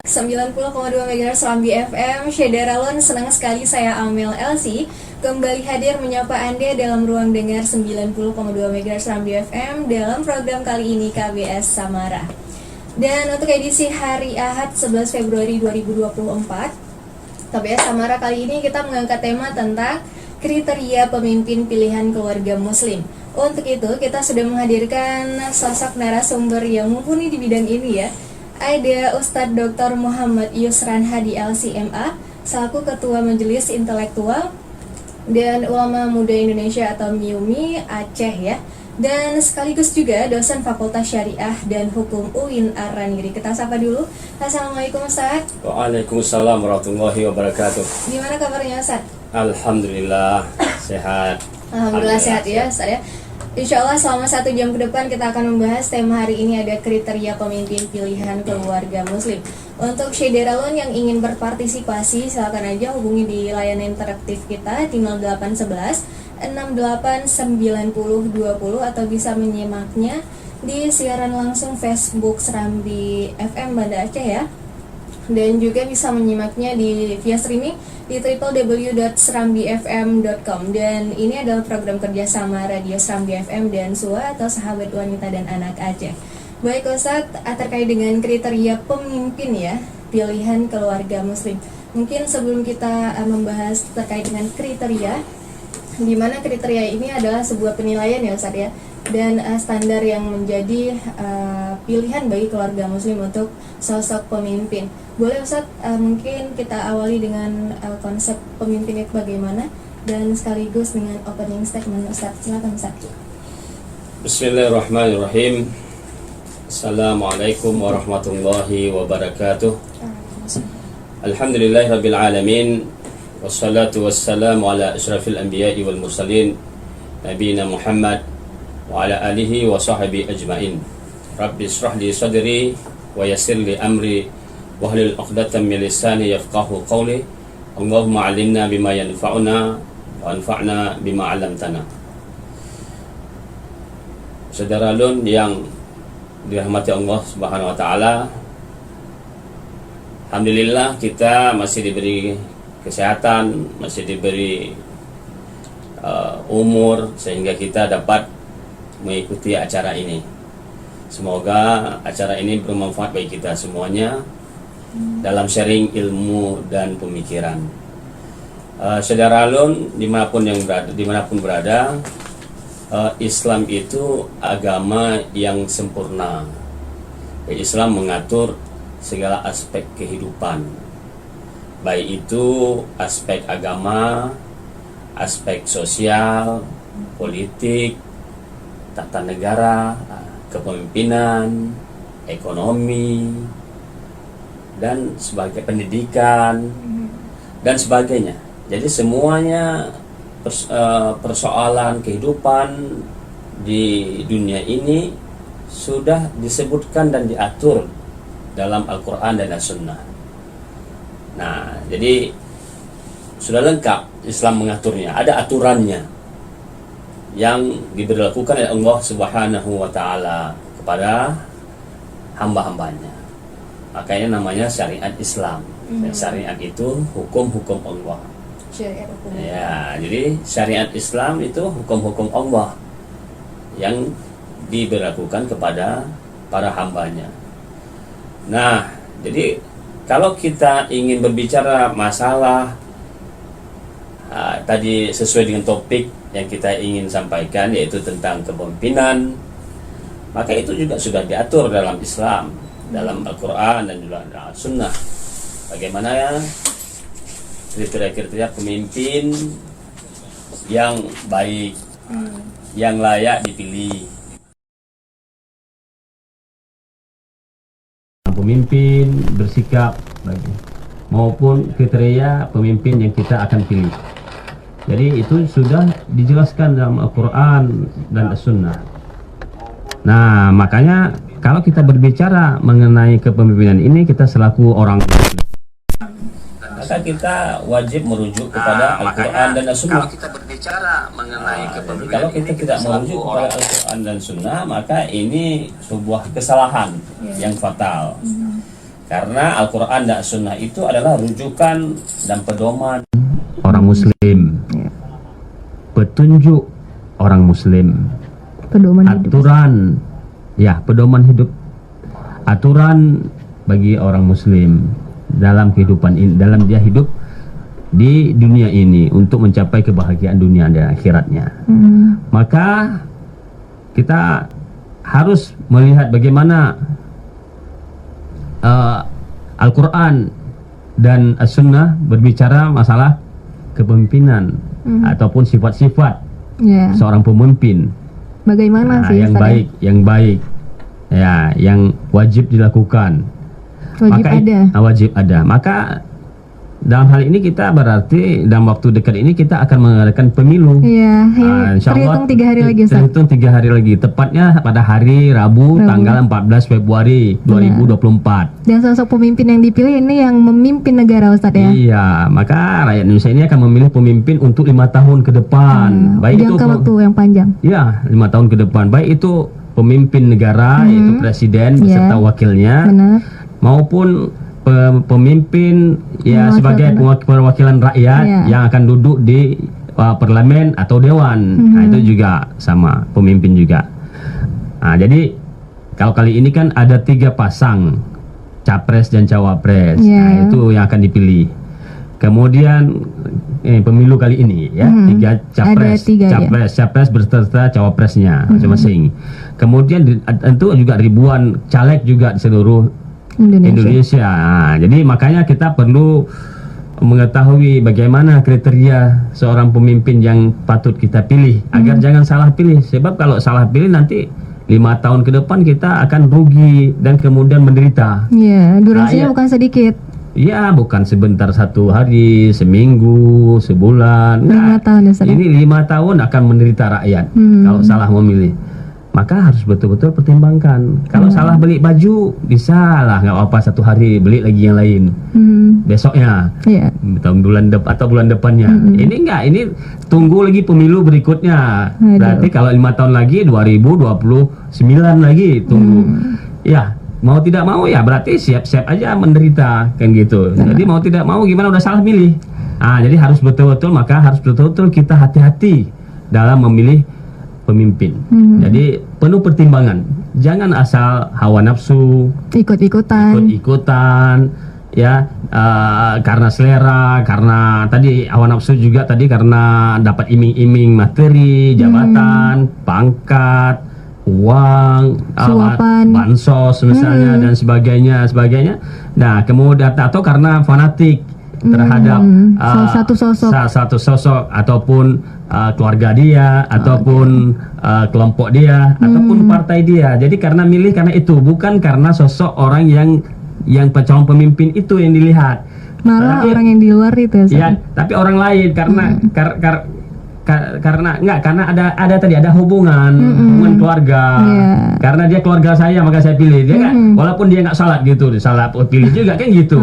90,2 MHz Serambi FM. Syederalon, senang sekali saya Amel Elsie kembali hadir menyapa Anda dalam ruang dengar 90,2 MHz Serambi FM dalam program kali ini KBS Samara. Dan untuk edisi hari Ahad 11 Februari 2024, KBS Samara kali ini kita mengangkat tema tentang kriteria pemimpin pilihan keluarga muslim. Untuk itu kita sudah menghadirkan sosok narasumber yang mumpuni di bidang ini ya. Ada Ustadz Dr. Muhammad Yusran Hadi LCMA selaku Ketua Majelis Intelektual dan Ulama Muda Indonesia atau MIUMI Aceh ya. Dan sekaligus juga dosen Fakultas Syariah dan Hukum UIN Ar-Raniri. Kita sapa dulu. Assalamualaikum Ustaz. Waalaikumsalam warahmatullahi wabarakatuh. Gimana kabarnya Ustaz? Alhamdulillah sehat. Alhamdulillah sehat ya Ustaz ya. Insya Allah selama 1 jam ke depan kita akan membahas tema hari ini ada kriteria pemimpin pilihan keluarga muslim. Untuk Syederalon yang ingin berpartisipasi silakan aja hubungi di layanan interaktif kita di 0811 689020 atau bisa menyimaknya di siaran langsung Facebook Serambi FM Banda Aceh ya. Dan juga bisa menyimaknya di via streaming di www.serambifm.com. Dan ini adalah program kerjasama Radio Serambi FM dan SUA atau Sahabat Wanita dan Anak Aceh. Baik Ustadz, terkait dengan kriteria pemimpin ya, pilihan keluarga muslim. Mungkin sebelum kita membahas terkait dengan kriteria, di mana kriteria ini adalah sebuah penilaian ya Ustadz ya, dan standar yang menjadi pilihan bagi keluarga muslim untuk sosok pemimpin. Boleh Ustadz, mungkin kita awali dengan konsep pemimpin itu bagaimana dan sekaligus dengan opening statement Ustadz. Silakan Ustadz. Bismillahirrahmanirrahim. Assalamualaikum warahmatullahi wabarakatuh. Alhamdulillahirabbil alamin. Wassalatu wassalamu ala asyrafil anbiya'i wal mursalin nabiyina Muhammad wa ala alihi wa sahbihi ajmain. Rabbi ishrah li sadri wa yassir li amri wahlul 'uqdatam min lisani yafqahu qawli. Allahumma 'allimna bima yanfa'una wa anfa'na bima 'allamtana. Saudaralun yang dirahmati Allah Subhanahu wa taala, alhamdulillah kita masih diberi kesehatan, masih diberi umur sehingga kita dapat mengikuti acara ini. Semoga acara ini bermanfaat bagi kita semuanya dalam sharing ilmu dan pemikiran. Saudara Alun dimanapun berada, Islam itu agama yang sempurna. Islam mengatur segala aspek kehidupan, baik itu aspek agama, aspek sosial, politik, tata negara, kepemimpinan, ekonomi, dan sebagai pendidikan dan sebagainya. Jadi semuanya persoalan kehidupan di dunia ini sudah disebutkan dan diatur dalam Al-Quran dan As-Sunnah. Nah, jadi sudah lengkap Islam mengaturnya, ada aturannya yang diberlakukan oleh Allah Subhanahu wa taala kepada hamba-hambanya. Makanya namanya syariat Islam. Dan syariat itu hukum-hukum Allah. Syariat hukum. Ya, jadi syariat Islam itu hukum-hukum Allah yang diberlakukan kepada para hambanya. Nah, jadi kalau kita ingin berbicara masalah tadi sesuai dengan topik yang kita ingin sampaikan, yaitu tentang kepemimpinan, maka itu juga sudah diatur dalam Islam, dalam Al-Quran dan juga dalam Sunnah. Bagaimana ya kriteria-kriteria pemimpin yang baik, yang layak dipilih. Pemimpin bersikap maupun kriteria pemimpin yang kita akan pilih. Jadi itu sudah dijelaskan dalam Al-Quran dan As-Sunnah. Nah, makanya kalau kita berbicara mengenai kepemimpinan ini, kita selaku orang, maka kita wajib merujuk kepada Al-Quran dan As-Sunnah. Kalau kita berbicara mengenai kepemimpinan, kalau kita tidak merujuk kepada Al-Quran dan Sunnah, maka ini sebuah kesalahan yang fatal. Karena Al-Quran dan Sunnah itu adalah rujukan dan pedoman orang Muslim, petunjuk orang Muslim, Pedoman hidup. aturan, pedoman hidup, aturan bagi orang Muslim dalam kehidupan ini, dalam dia hidup di dunia ini untuk mencapai kebahagiaan dunia dan akhiratnya. Maka kita harus melihat bagaimana Al-Quran dan As-Sunnah berbicara masalah kepemimpinan ataupun sifat-sifat seorang pemimpin. Bagaimana sih yang Ustaz, baik, yang baik, yang wajib dilakukan. Wajib ada. Maka dalam hal ini kita berarti dalam waktu dekat ini kita akan mengadakan pemilu. Terhitung 3 hari lagi Ustaz. Terhitung 3 hari lagi. Tepatnya pada hari Rabu. Tanggal 14 Februari 2024. Dan sosok pemimpin yang dipilih ini yang memimpin negara Ustaz ya. Iya, maka rakyat Indonesia ini akan memilih pemimpin untuk 5 tahun ke depan. Baik itu waktu yang panjang. Ya, 5 tahun ke depan. Baik itu pemimpin negara yaitu presiden beserta wakilnya, maupun pemimpin sebagai perwakilan rakyat yang akan duduk di parlemen atau dewan. Itu juga sama, pemimpin juga. Jadi kalau kali ini kan ada 3 pasang, capres dan cawapres. Itu yang akan dipilih. Kemudian pemilu kali ini 3 capres, capres beserta cawapresnya masing-masing. Kemudian tentu juga ribuan caleg juga di seluruh Indonesia. Jadi makanya kita perlu mengetahui bagaimana kriteria seorang pemimpin yang patut kita pilih agar jangan salah pilih. Sebab kalau salah pilih nanti 5 tahun ke depan kita akan rugi dan kemudian menderita. Durasinya bukan sedikit. Bukan sebentar, 1 hari, seminggu, sebulan. 5 tahun ya, ini 5 tahun akan menderita rakyat kalau salah memilih. Maka harus betul-betul pertimbangkan. Kalau salah beli baju, bisa lah, nggak apa-apa, 1 hari beli lagi yang lain. Besoknya, atau bulan depannya. Ini enggak, ini tunggu lagi pemilu berikutnya. Berarti kalau 5 tahun lagi, 2029 lagi tunggu. Mau tidak mau berarti siap-siap aja menderita, kan gitu. Jadi mau tidak mau gimana, udah salah milih. Jadi harus betul-betul, maka harus betul-betul kita hati-hati dalam memilih pemimpin. Jadi penuh pertimbangan. Jangan asal hawa nafsu, ikut-ikutan, karena selera, karena tadi hawa nafsu juga tadi karena dapat iming-iming materi, jabatan, pangkat, uang, bansos misalnya dan sebagainya. Nah, kemudian atau karena fanatik terhadap satu sosok ataupun keluarga dia ataupun kelompok dia ataupun partai dia. Jadi karena itu, bukan karena sosok orang yang calon pemimpin itu yang dilihat. Malah orang yang di luar itu tapi orang lain karena ada hubungan keluarga. Karena dia keluarga saya maka saya pilih dia. Walaupun dia nggak salat gitu, salah pilih juga kan gitu.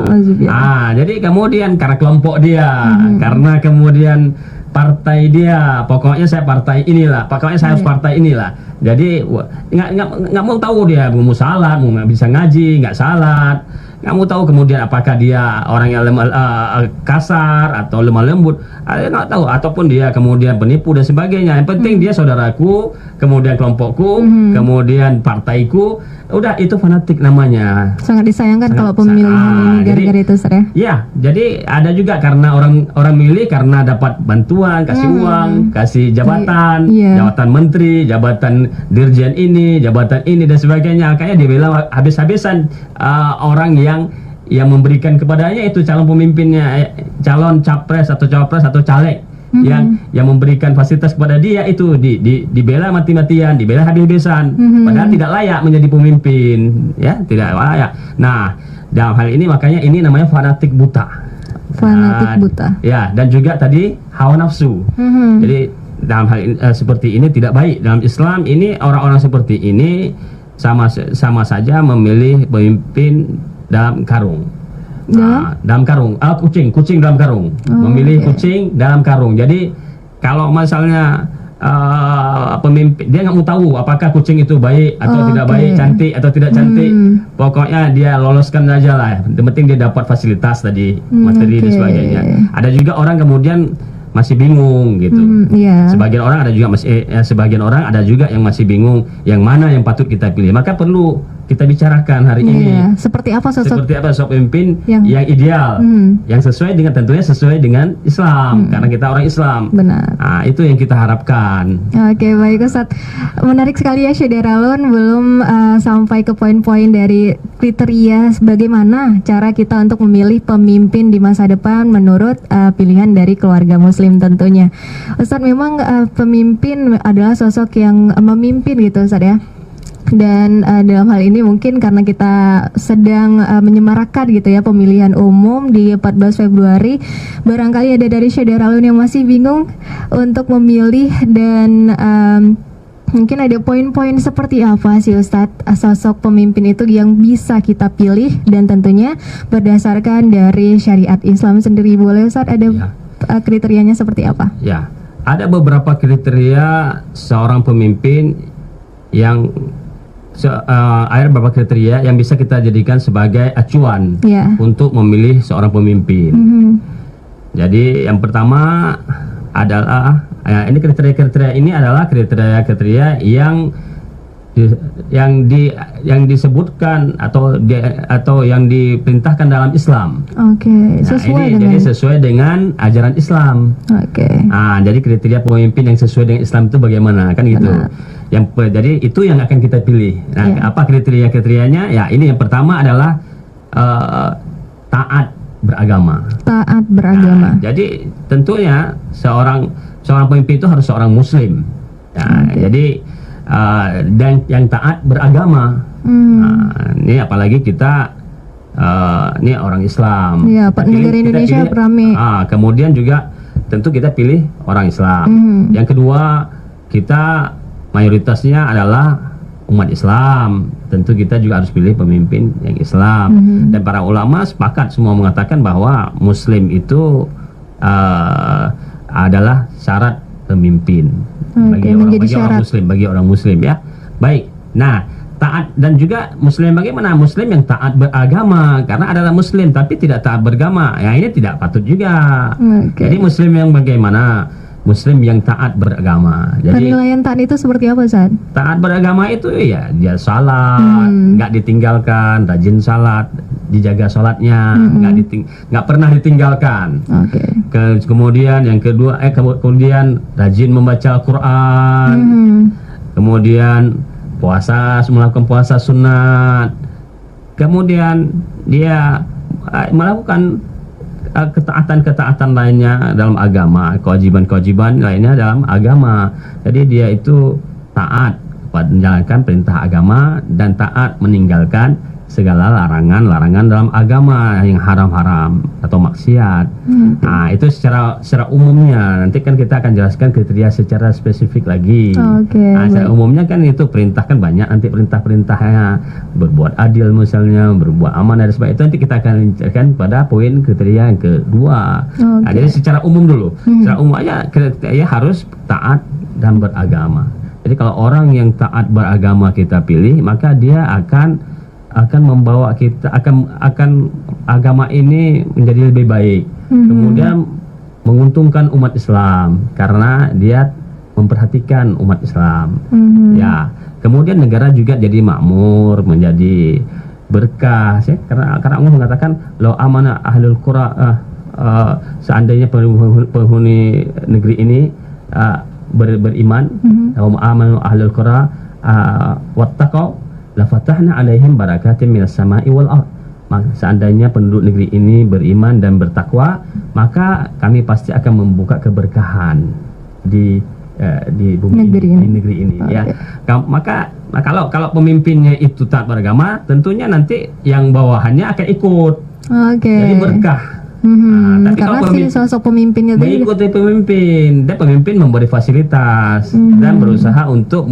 Jadi kemudian karena kelompok dia, karena kemudian partai dia, pokoknya saya partai inilah, pokoknya saya harus partai inilah. Jadi nggak mau tahu dia mau salat, mau nggak bisa ngaji, nggak salat, nggak mau tahu kemudian apakah dia orang yang kasar atau lemah lembut, nggak tahu, ataupun dia kemudian penipu dan sebagainya. Yang penting dia saudaraku, kemudian kelompokku, kemudian partaiku, udah itu fanatik namanya. Sangat disayangkan kalau pemilihan ini gara-gara itu, Sir, ya. Jadi ada juga karena orang milih karena dapat bantuan, kasih uang, kasih jabatan, jabatan menteri, jabatan dirjen ini, jabatan ini dan sebagainya. Makanya dibela habis-habisan orang yang memberikan kepadanya itu calon pemimpinnya, calon capres atau cawapres atau caleg yang memberikan fasilitas kepada dia itu dibela mati-matian, dibela habis-habisan, padahal tidak layak menjadi pemimpin, tidak layak. Nah, dalam hal ini makanya ini namanya fanatik buta. Buta. Dan juga tadi hawa nafsu. Jadi dalam hal seperti ini tidak baik. Dalam Islam ini orang-orang seperti ini sama saja memilih pemimpin dalam karung. Dalam karung, kucing dalam karung. Memilih kucing dalam karung. Jadi kalau misalnya pemimpin, dia nggak mau tahu apakah kucing itu baik atau tidak baik, cantik atau tidak cantik. Pokoknya dia loloskan aja lah. Yang penting dia dapat fasilitas tadi, materi dan sebagainya. Ada juga orang kemudian masih bingung gitu. Sebagian orang ada juga yang masih bingung yang mana yang patut kita pilih. Maka perlu kita bicarakan hari ini. Seperti apa sosok pemimpin yang ideal, yang sesuai dengan Islam, karena kita orang Islam. Benar. Nah, itu yang kita harapkan. Oke, baik Ustadz. Menarik sekali ya Syederalun, belum sampai ke poin-poin dari kriteria bagaimana cara kita untuk memilih pemimpin di masa depan menurut pilihan dari keluarga muslim tentunya. Ustadz, memang pemimpin adalah sosok yang memimpin gitu Ustadz ya. Dan dalam hal ini mungkin karena kita sedang menyemarakan gitu ya pemilihan umum di 14 Februari, barangkali ada dari Syederalun yang masih bingung untuk memilih dan mungkin ada poin-poin seperti apa sih Ustadz sosok pemimpin itu yang bisa kita pilih dan tentunya berdasarkan dari syariat Islam sendiri. Boleh Ustadz ada kriterianya seperti apa? Ya, ada beberapa kriteria seorang pemimpin yang ada beberapa kriteria yang bisa kita jadikan sebagai acuan untuk memilih seorang pemimpin. Jadi yang pertama adalah ini kriteria ini adalah kriteria yang disebutkan atau yang diperintahkan dalam Islam. Jadi sesuai dengan ajaran Islam. Jadi kriteria pemimpin yang sesuai dengan Islam itu bagaimana kan gitu. Jadi itu yang akan kita pilih. Apa kriterianya? Ya, ini yang pertama adalah taat beragama. Jadi tentunya seorang pemimpin itu harus seorang muslim. Jadi dan yang taat beragama. Ini apalagi kita ini orang Islam. Negara Indonesia beramai. Kemudian juga tentu kita pilih orang Islam. Yang kedua, kita mayoritasnya adalah umat Islam. Tentu kita juga harus pilih pemimpin yang Islam. Dan para ulama sepakat semua mengatakan bahwa muslim itu adalah syarat pemimpin bagi orang muslim ya. Baik. Nah, taat dan juga muslim bagaimana? Muslim yang taat beragama, karena adalah muslim tapi tidak taat beragama. Ya, ini tidak patut juga. Jadi muslim yang bagaimana? Muslim yang taat beragama. Jadi penilaian taat itu seperti apa, Ustaz? Taat beragama itu ya dia salat, nggak ditinggalkan, rajin salat, dijaga salatnya, nggak pernah ditinggalkan. Kemudian yang kedua, kemudian rajin membaca Al-Quran, kemudian melakukan puasa sunat, kemudian dia melakukan ketaatan lainnya dalam agama, kewajiban lainnya dalam agama. Jadi dia itu taat menjalankan perintah agama dan taat meninggalkan segala larangan dalam agama yang haram-haram atau maksiat. Nah, itu secara umumnya. Nanti kan kita akan jelaskan kriteria secara spesifik lagi. Secara umumnya kan itu perintah kan banyak. Nanti perintah-perintahnya berbuat adil misalnya, berbuat aman dan sebagainya. Itu nanti kita akan jelaskan pada poin kriteria yang kedua. Nah, jadi secara umum dulu. Secara umum aja kriteria harus taat dan beragama. Jadi kalau orang yang taat beragama kita pilih, maka dia akan membawa kita akan agama ini menjadi lebih baik. Kemudian menguntungkan umat Islam karena dia memperhatikan umat Islam. Ya, kemudian negara juga jadi makmur, menjadi berkah. Karena Allah mengatakan law amana ahlul qura, seandainya penghuni negeri ini beriman, wa amanu ahlul qura wattaqau la fatahna alaihim barakatim minas sama'i wal ard. Seandainya penduduk negeri ini beriman dan bertakwa, maka kami pasti akan membuka keberkahan di bumi negeri ini. Ya. Maka kalau pemimpinnya itu taat beragama, tentunya nanti yang bawahannya akan ikut. Jadi berkah. Tapi karena kalau sosok pemimpinnya mengikuti pemimpin, dan pemimpin memberi fasilitas dan berusaha untuk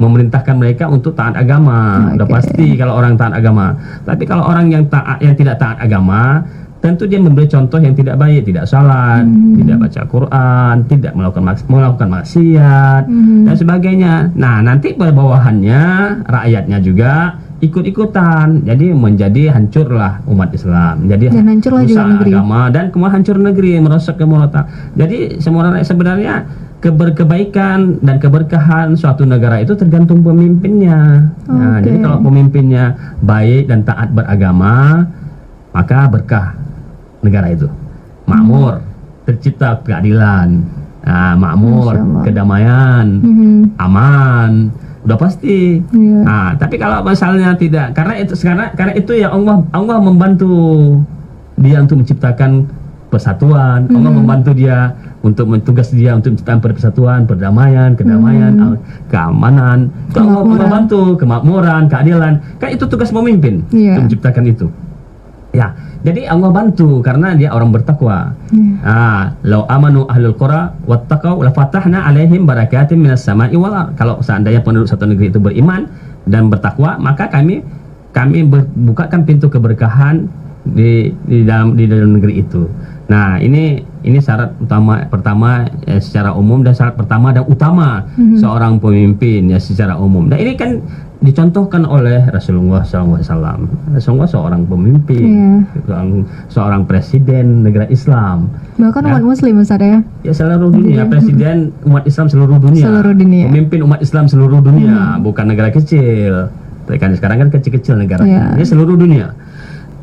memerintahkan mereka untuk taat agama. Udah pasti kalau orang taat agama. Tapi kalau orang yang tidak taat agama, tentu dia memberi contoh yang tidak baik, tidak salat, tidak baca Quran, tidak melakukan maksiat dan sebagainya. Nah, nanti bawahannya rakyatnya juga ikut-ikutan, jadi menjadi hancurlah umat Islam, jadi dan hancurlah juga negeri agama dan kemudian hancur negeri, merosot kemerotak. Jadi sebenarnya kebaikan dan keberkahan suatu negara itu tergantung pemimpinnya. Nah, jadi kalau pemimpinnya baik dan taat beragama, maka berkah negara itu, makmur, tercipta keadilan, makmur, kedamaian, aman. Udah pasti. Nah, tapi kalau misalnya tidak, karena itu ya Allah membantu dia untuk menciptakan persatuan. Allah membantu dia untuk menciptakan persatuan, perdamaian, kedamaian, keamanan. Itu Allah membantu kemakmuran, keadilan. Kan itu tugas pemimpin untuk menciptakan itu. Ya, jadi Allah bantu karena dia orang bertakwa. Lau amanu ahlul qura wattaqau la fatahna alaihim barakatim minas sama'i wal ardh. Kalau seandainya penduduk satu negeri itu beriman dan bertakwa, maka kami bukakan pintu keberkahan di dalam negeri itu. Nah, ini syarat pertama secara umum, dan syarat pertama dan utama seorang pemimpin ya secara umum. Dan ini kan dicontohkan oleh Rasulullah SAW. Rasulullah seorang pemimpin, seorang presiden negara Islam. Bahkan umat Muslim, Ustaz ya? Ya, seluruh dunia, presiden umat Islam seluruh dunia. Pemimpin umat Islam seluruh dunia, bukan negara kecil. Kan sekarang kan kecil-kecil negara. Ini seluruh dunia.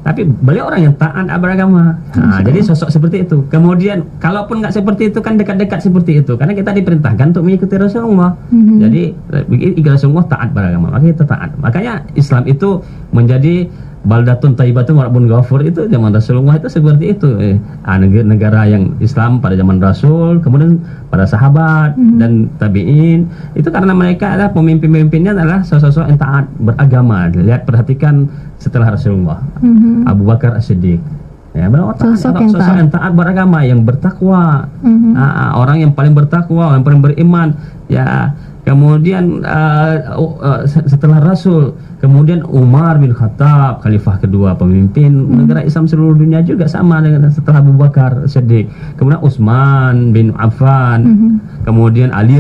Tapi beliau orang yang taat beragama. Jadi sosok seperti itu. Kemudian kalaupun nggak seperti itu kan dekat-dekat seperti itu, karena kita diperintahkan untuk mengikuti Rasulullah. Jadi Rasulullah taat beragama, maka kita taat. Makanya Islam itu menjadi baldatun thayyibatun wa rabbun ghafur, itu zaman Rasulullah itu seperti itu. Negara yang Islam pada zaman Rasul, kemudian pada sahabat dan tabi'in, itu karena mereka adalah pemimpin-pemimpinnya adalah sosok-sosok yang taat beragama. Lihat, perhatikan setelah Rasulullah, Abu Bakar As-Siddiq, ya, sosok yang taat beragama, yang bertakwa, orang yang paling bertakwa, yang paling beriman, ya. Kemudian setelah Rasul, kemudian Umar bin Khattab, khalifah kedua, pemimpin negara Islam seluruh dunia juga sama dengan setelah Abu Bakar Siddiq. Kemudian Utsman bin Affan, kemudian Ali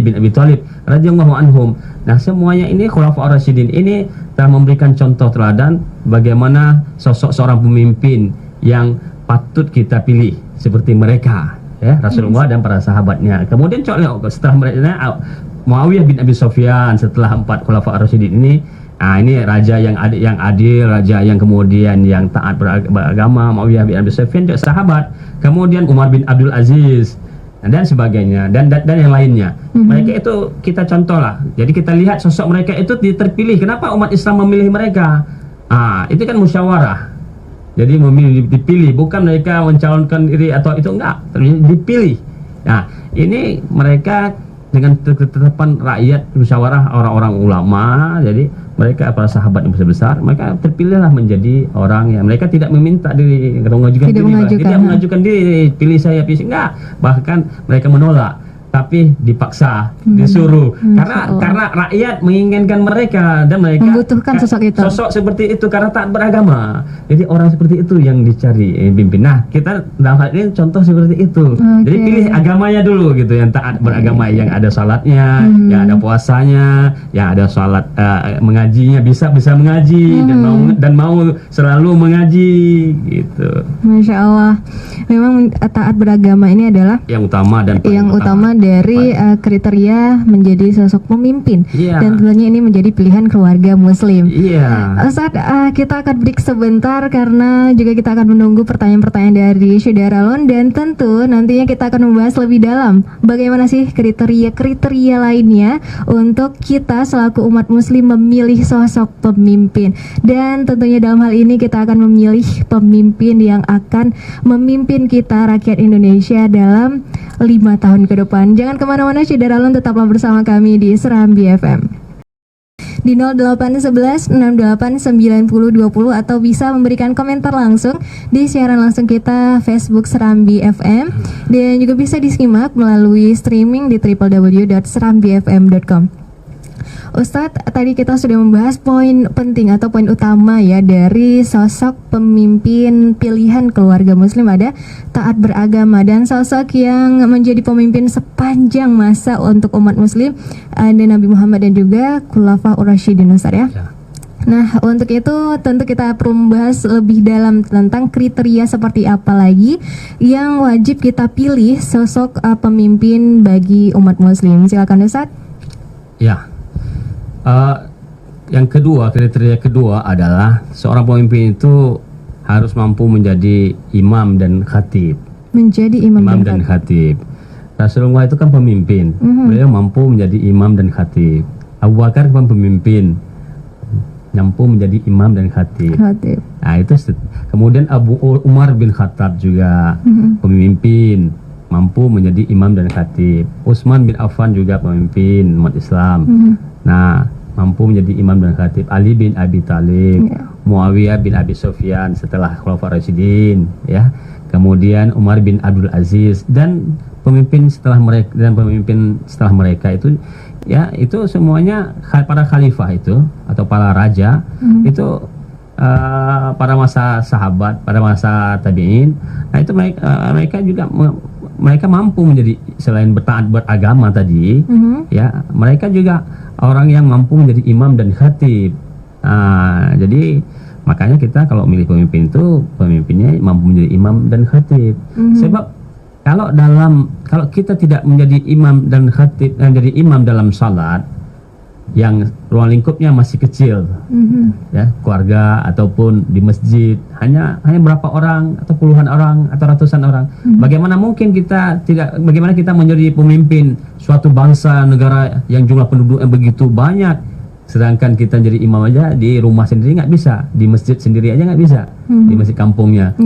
bin Abi Thalib radhiyallahu anhum. Nah, semuanya ini khulafaur rasyidin ini telah memberikan contoh teladan bagaimana sosok seorang pemimpin yang patut kita pilih seperti mereka. Ya, Rasulullah dan para sahabatnya. Kemudian setelah mereka Muawiyah bin Abi Sufyan, setelah 4 khulafaur rasyidin ini, ini raja yang adil, raja yang kemudian yang taat beragama, Muawiyah bin Abi Sufyan juga sahabat. Kemudian Umar bin Abdul Aziz dan sebagainya, dan yang lainnya. Mereka itu kita contoh lah. Jadi kita lihat sosok mereka itu terpilih. Kenapa umat Islam memilih mereka? Itu kan musyawarah. Jadi dipilih, bukan mereka mencalonkan diri atau itu, enggak, dipilih. Nah, ini mereka dengan ketetapan rakyat, musyawarah orang-orang ulama, jadi mereka para sahabat yang besar, mereka terpilihlah menjadi orang yang mereka tidak meminta diri, tidak mengajukan diri, pilih saya, pilih, enggak, bahkan mereka menolak. Tapi dipaksa, disuruh, karena rakyat menginginkan mereka dan mereka membutuhkan sosok seperti itu karena taat beragama. Jadi orang seperti itu yang dicari pimpin. Nah, kita dalam hal ini contoh seperti itu. Jadi pilih agamanya dulu gitu, yang taat beragama, yang ada salatnya, yang ada puasanya, yang ada salat, mengajinya, bisa mengaji dan mau selalu mengaji gitu. Masya Allah, memang taat beragama ini adalah yang utama dari kriteria menjadi sosok pemimpin, dan tentunya ini menjadi pilihan keluarga Muslim. Ustaz, kita akan break sebentar karena juga kita akan menunggu pertanyaan-pertanyaan dari Syederalon, dan tentu nantinya kita akan membahas lebih dalam bagaimana sih kriteria lainnya untuk kita selaku umat Muslim memilih sosok pemimpin, dan tentunya dalam hal ini kita akan memilih pemimpin yang akan memimpin kita rakyat Indonesia dalam 5 tahun ke depan. Jangan kemana-mana, Syederalon, tetaplah bersama kami di Serambi FM di 0811 68 90 20, atau bisa memberikan komentar langsung di siaran langsung kita Facebook Serambi FM, dan juga bisa disimak melalui streaming di www.serambifm.com. Ustadz, tadi kita sudah membahas poin penting atau poin utama ya dari sosok pemimpin pilihan keluarga muslim, ada taat beragama, dan sosok yang menjadi pemimpin sepanjang masa untuk umat muslim ada Nabi Muhammad dan juga Khulafaur Rasyidin, Ustadz ya. Nah, untuk itu tentu kita perlu membahas lebih dalam tentang kriteria seperti apa lagi yang wajib kita pilih sosok pemimpin bagi umat muslim. Silakan Ustaz. Ya, yang kedua, kriteria kedua adalah seorang pemimpin itu harus mampu menjadi imam dan khatib. Menjadi imam dan khatib. Rasulullah itu kan pemimpin, beliau mampu menjadi imam dan khatib. Abu Bakar kan pemimpin, mampu menjadi imam dan khatib. Nah, itu kemudian Abu Umar bin Khattab juga pemimpin, mampu menjadi imam dan khatib. Utsman bin Affan juga pemimpin umat Islam. Nah, mampu menjadi imam dan khatib. Ali bin Abi Thalib, Muawiyah bin Abi Sufyan setelah Khulafaur Rasyidin, ya. Kemudian Umar bin Abdul Aziz dan pemimpin setelah mereka itu, ya, itu semuanya para khalifah itu atau para raja itu pada masa sahabat, pada masa tabi'in. Nah, itu mereka juga mereka mampu menjadi, selain bertaat beragama tadi, ya, mereka juga orang yang mampu menjadi imam dan khatib. Jadi makanya kita kalau milih pemimpin itu pemimpinnya mampu menjadi imam dan khatib. Sebab kalau kita tidak menjadi imam dan khatib, menjadi imam dalam salat yang ruang lingkupnya masih kecil, ya, keluarga ataupun di masjid hanya berapa orang atau puluhan orang atau ratusan orang, bagaimana kita menjadi pemimpin suatu bangsa negara yang jumlah penduduknya begitu banyak, sedangkan kita jadi imam aja di rumah sendiri nggak bisa, di masjid sendiri aja nggak bisa, di masjid kampungnya.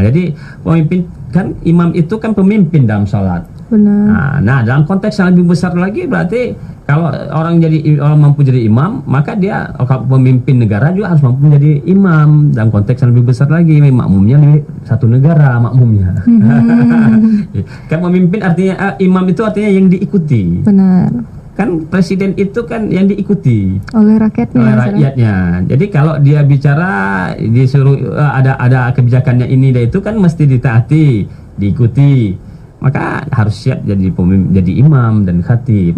Jadi pemimpin kan, imam itu kan pemimpin dalam sholat. Benar. Nah, dalam konteks yang lebih besar lagi, berarti kalau orang mampu jadi imam, maka dia kalau pemimpin negara juga harus mampu menjadi imam. Dalam konteks yang lebih besar lagi, makmumnya satu negara makmumnya. Kan pemimpin artinya, imam itu artinya yang diikuti. Benar. Kan presiden itu kan yang diikuti oleh rakyatnya. Jadi kalau dia bicara, disuruh ada kebijakannya ini dan itu kan mesti ditaati, diikuti. Maka harus siap jadi imam dan khatib.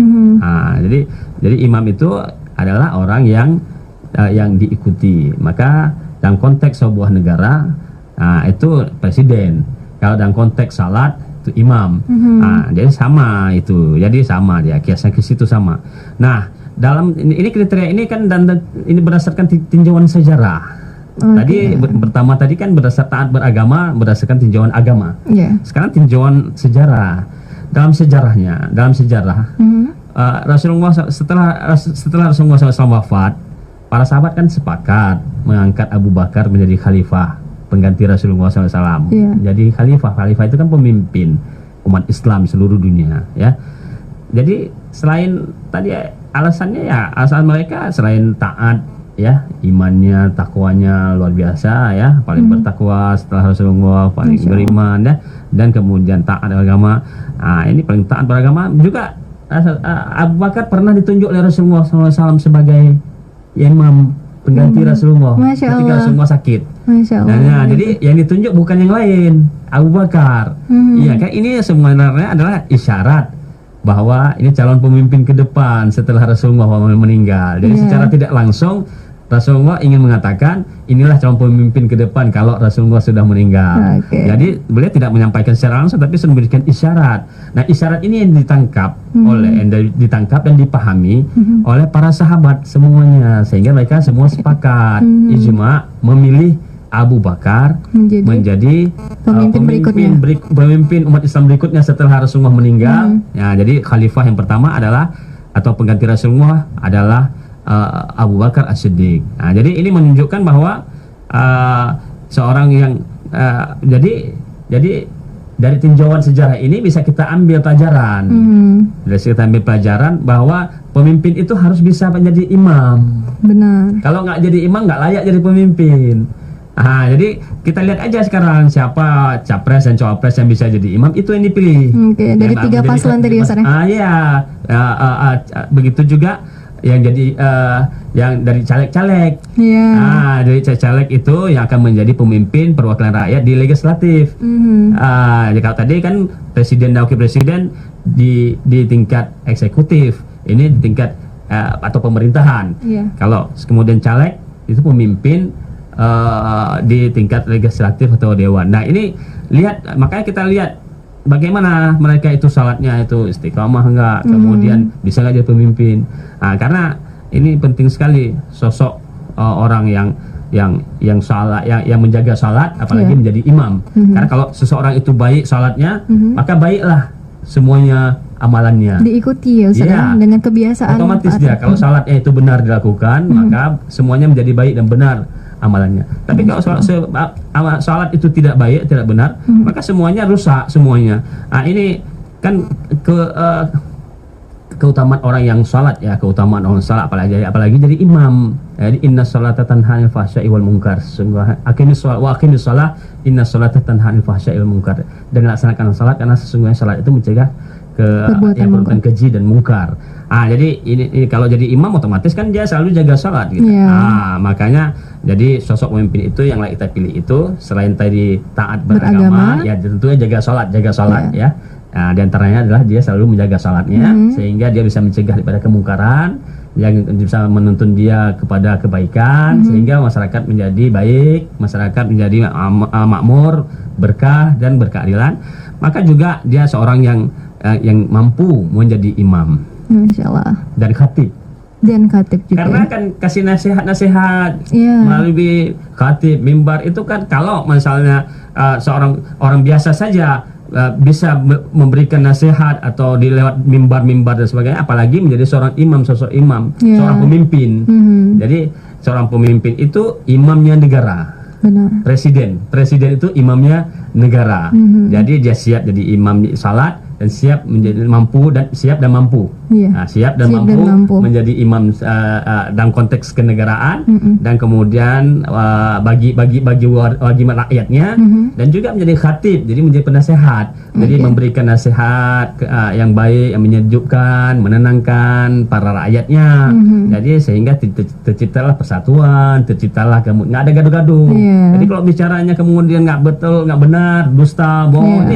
Jadi imam itu adalah orang yang diikuti. Maka dalam konteks sebuah negara, itu presiden. Kalau dalam konteks salat itu imam. Jadi sama itu. Jadi sama dia, kiasnya ke situ sama. Nah, dalam ini kriteria ini kan ini berdasarkan tinjauan sejarah. Tadi pertama tadi kan berdasarkan taat beragama, berdasarkan tinjauan agama. Sekarang tinjauan sejarah. Dalam sejarah Rasulullah setelah Rasulullah SAW wafat, para sahabat kan sepakat mengangkat Abu Bakar menjadi khalifah pengganti Rasulullah SAW. Jadi khalifah itu kan pemimpin umat Islam seluruh dunia, ya. Jadi selain tadi alasan mereka selain taat, ya, imannya, takwanya luar biasa, ya, paling bertakwa setelah Rasulullah, paling beriman, ya, dan kemudian taat beragama. Ini paling taat beragama juga. Abu Bakar pernah ditunjuk oleh Rasulullah SAW sebagai imam pengganti Rasulullah ketika Rasulullah sakit. Nah, jadi yang ditunjuk bukan yang lain, Abu Bakar. Iya, kan ini sebenarnya adalah isyarat bahwa ini calon pemimpin ke depan setelah Rasulullah meninggal. Jadi secara tidak langsung Rasulullah ingin mengatakan inilah calon pemimpin ke depan kalau Rasulullah sudah meninggal. Jadi beliau tidak menyampaikan secara langsung, tapi sudah memberikan isyarat. Nah, isyarat ini yang ditangkap dan dipahami oleh para sahabat semuanya, sehingga mereka semua sepakat ijma memilih Abu Bakar menjadi pemimpin umat Islam berikutnya setelah Rasulullah meninggal. Ya, jadi khalifah yang pertama adalah atau pengganti Rasulullah adalah Abu Bakar As-Siddiq. Nah, jadi ini menunjukkan bahwa seorang yang jadi dari tinjauan sejarah ini bisa kita ambil pelajaran. Bisa kita ambil pelajaran bahwa pemimpin itu harus bisa menjadi imam. Benar. Kalau nggak jadi imam nggak layak jadi pemimpin. Jadi kita lihat aja sekarang siapa capres dan cawapres yang bisa jadi imam, itu yang dipilih. Dari tiga paslon tadi, Ustaz. Begitu juga yang jadi yang dari caleg-caleg. Dari caleg itu yang akan menjadi pemimpin perwakilan rakyat di legislatif. Jadi kalau tadi kan presiden dan wakil presiden di tingkat eksekutif, ini di tingkat atau pemerintahan. Kalau kemudian caleg itu pemimpin di tingkat legislatif atau dewan. Nah ini makanya kita lihat bagaimana mereka itu salatnya itu istiqamah enggak, kemudian bisa nggak jadi pemimpin. Karena ini penting sekali sosok orang yang salat, yang menjaga salat, apalagi menjadi imam. Karena kalau seseorang itu baik salatnya, maka baiklah semuanya amalannya. Diikuti ya Ustaz, dengan kebiasaan. Otomatis dia kalau salatnya itu benar dilakukan, maka semuanya menjadi baik dan benar amalannya. Tapi kalau salat itu tidak baik, tidak benar, maka semuanya rusak semuanya. Ini kan keutamaan orang yang salat ya, keutamaan orang salat apalagi jadi imam. Jadi inna sholata tanha 'anil fahsya'i wal munkar. Aqimis shalah inna sholata tanha 'anil fahsya'i wal munkar. Dan laksanakan salat karena sesungguhnya salat itu mencegah perbuatan keji dan mungkar. Jadi ini kalau jadi imam otomatis kan dia selalu jaga salat gitu. Makanya jadi sosok pemimpin itu yang kita pilih itu selain tadi taat beragama, ya tentunya jaga salat ya. Di antaranya adalah dia selalu menjaga salatnya sehingga dia bisa mencegah daripada kemungkaran, yang bisa menuntun dia kepada kebaikan sehingga masyarakat menjadi baik, masyarakat menjadi makmur, berkah dan berkeadilan. Maka juga dia seorang yang mampu menjadi imam. Masya Allah. Dan khatib juga. Karena kan kasih nasihat melalui khatib, mimbar itu kan kalau misalnya seorang orang biasa saja bisa memberikan nasihat atau di lewat mimbar dan sebagainya, apalagi menjadi seorang imam, sosok imam, seorang pemimpin. Jadi seorang pemimpin itu imamnya negara. Benar. Presiden itu imamnya negara. Jadi dia siap jadi imam salat dan siap menjadi mampu dan siap dan mampu. Siap dan mampu menjadi imam dalam konteks kenegaraan dan kemudian bagi rakyatnya dan juga menjadi khatib, jadi menjadi penasehat. Jadi memberikan nasihat yang baik, yang menyejukkan, menenangkan para rakyatnya. Jadi sehingga terciptalah persatuan, terciptalah nggak ada gaduh-gaduh. Jadi kalau bicaranya kemudian nggak betul, nggak benar, dusta, bohong,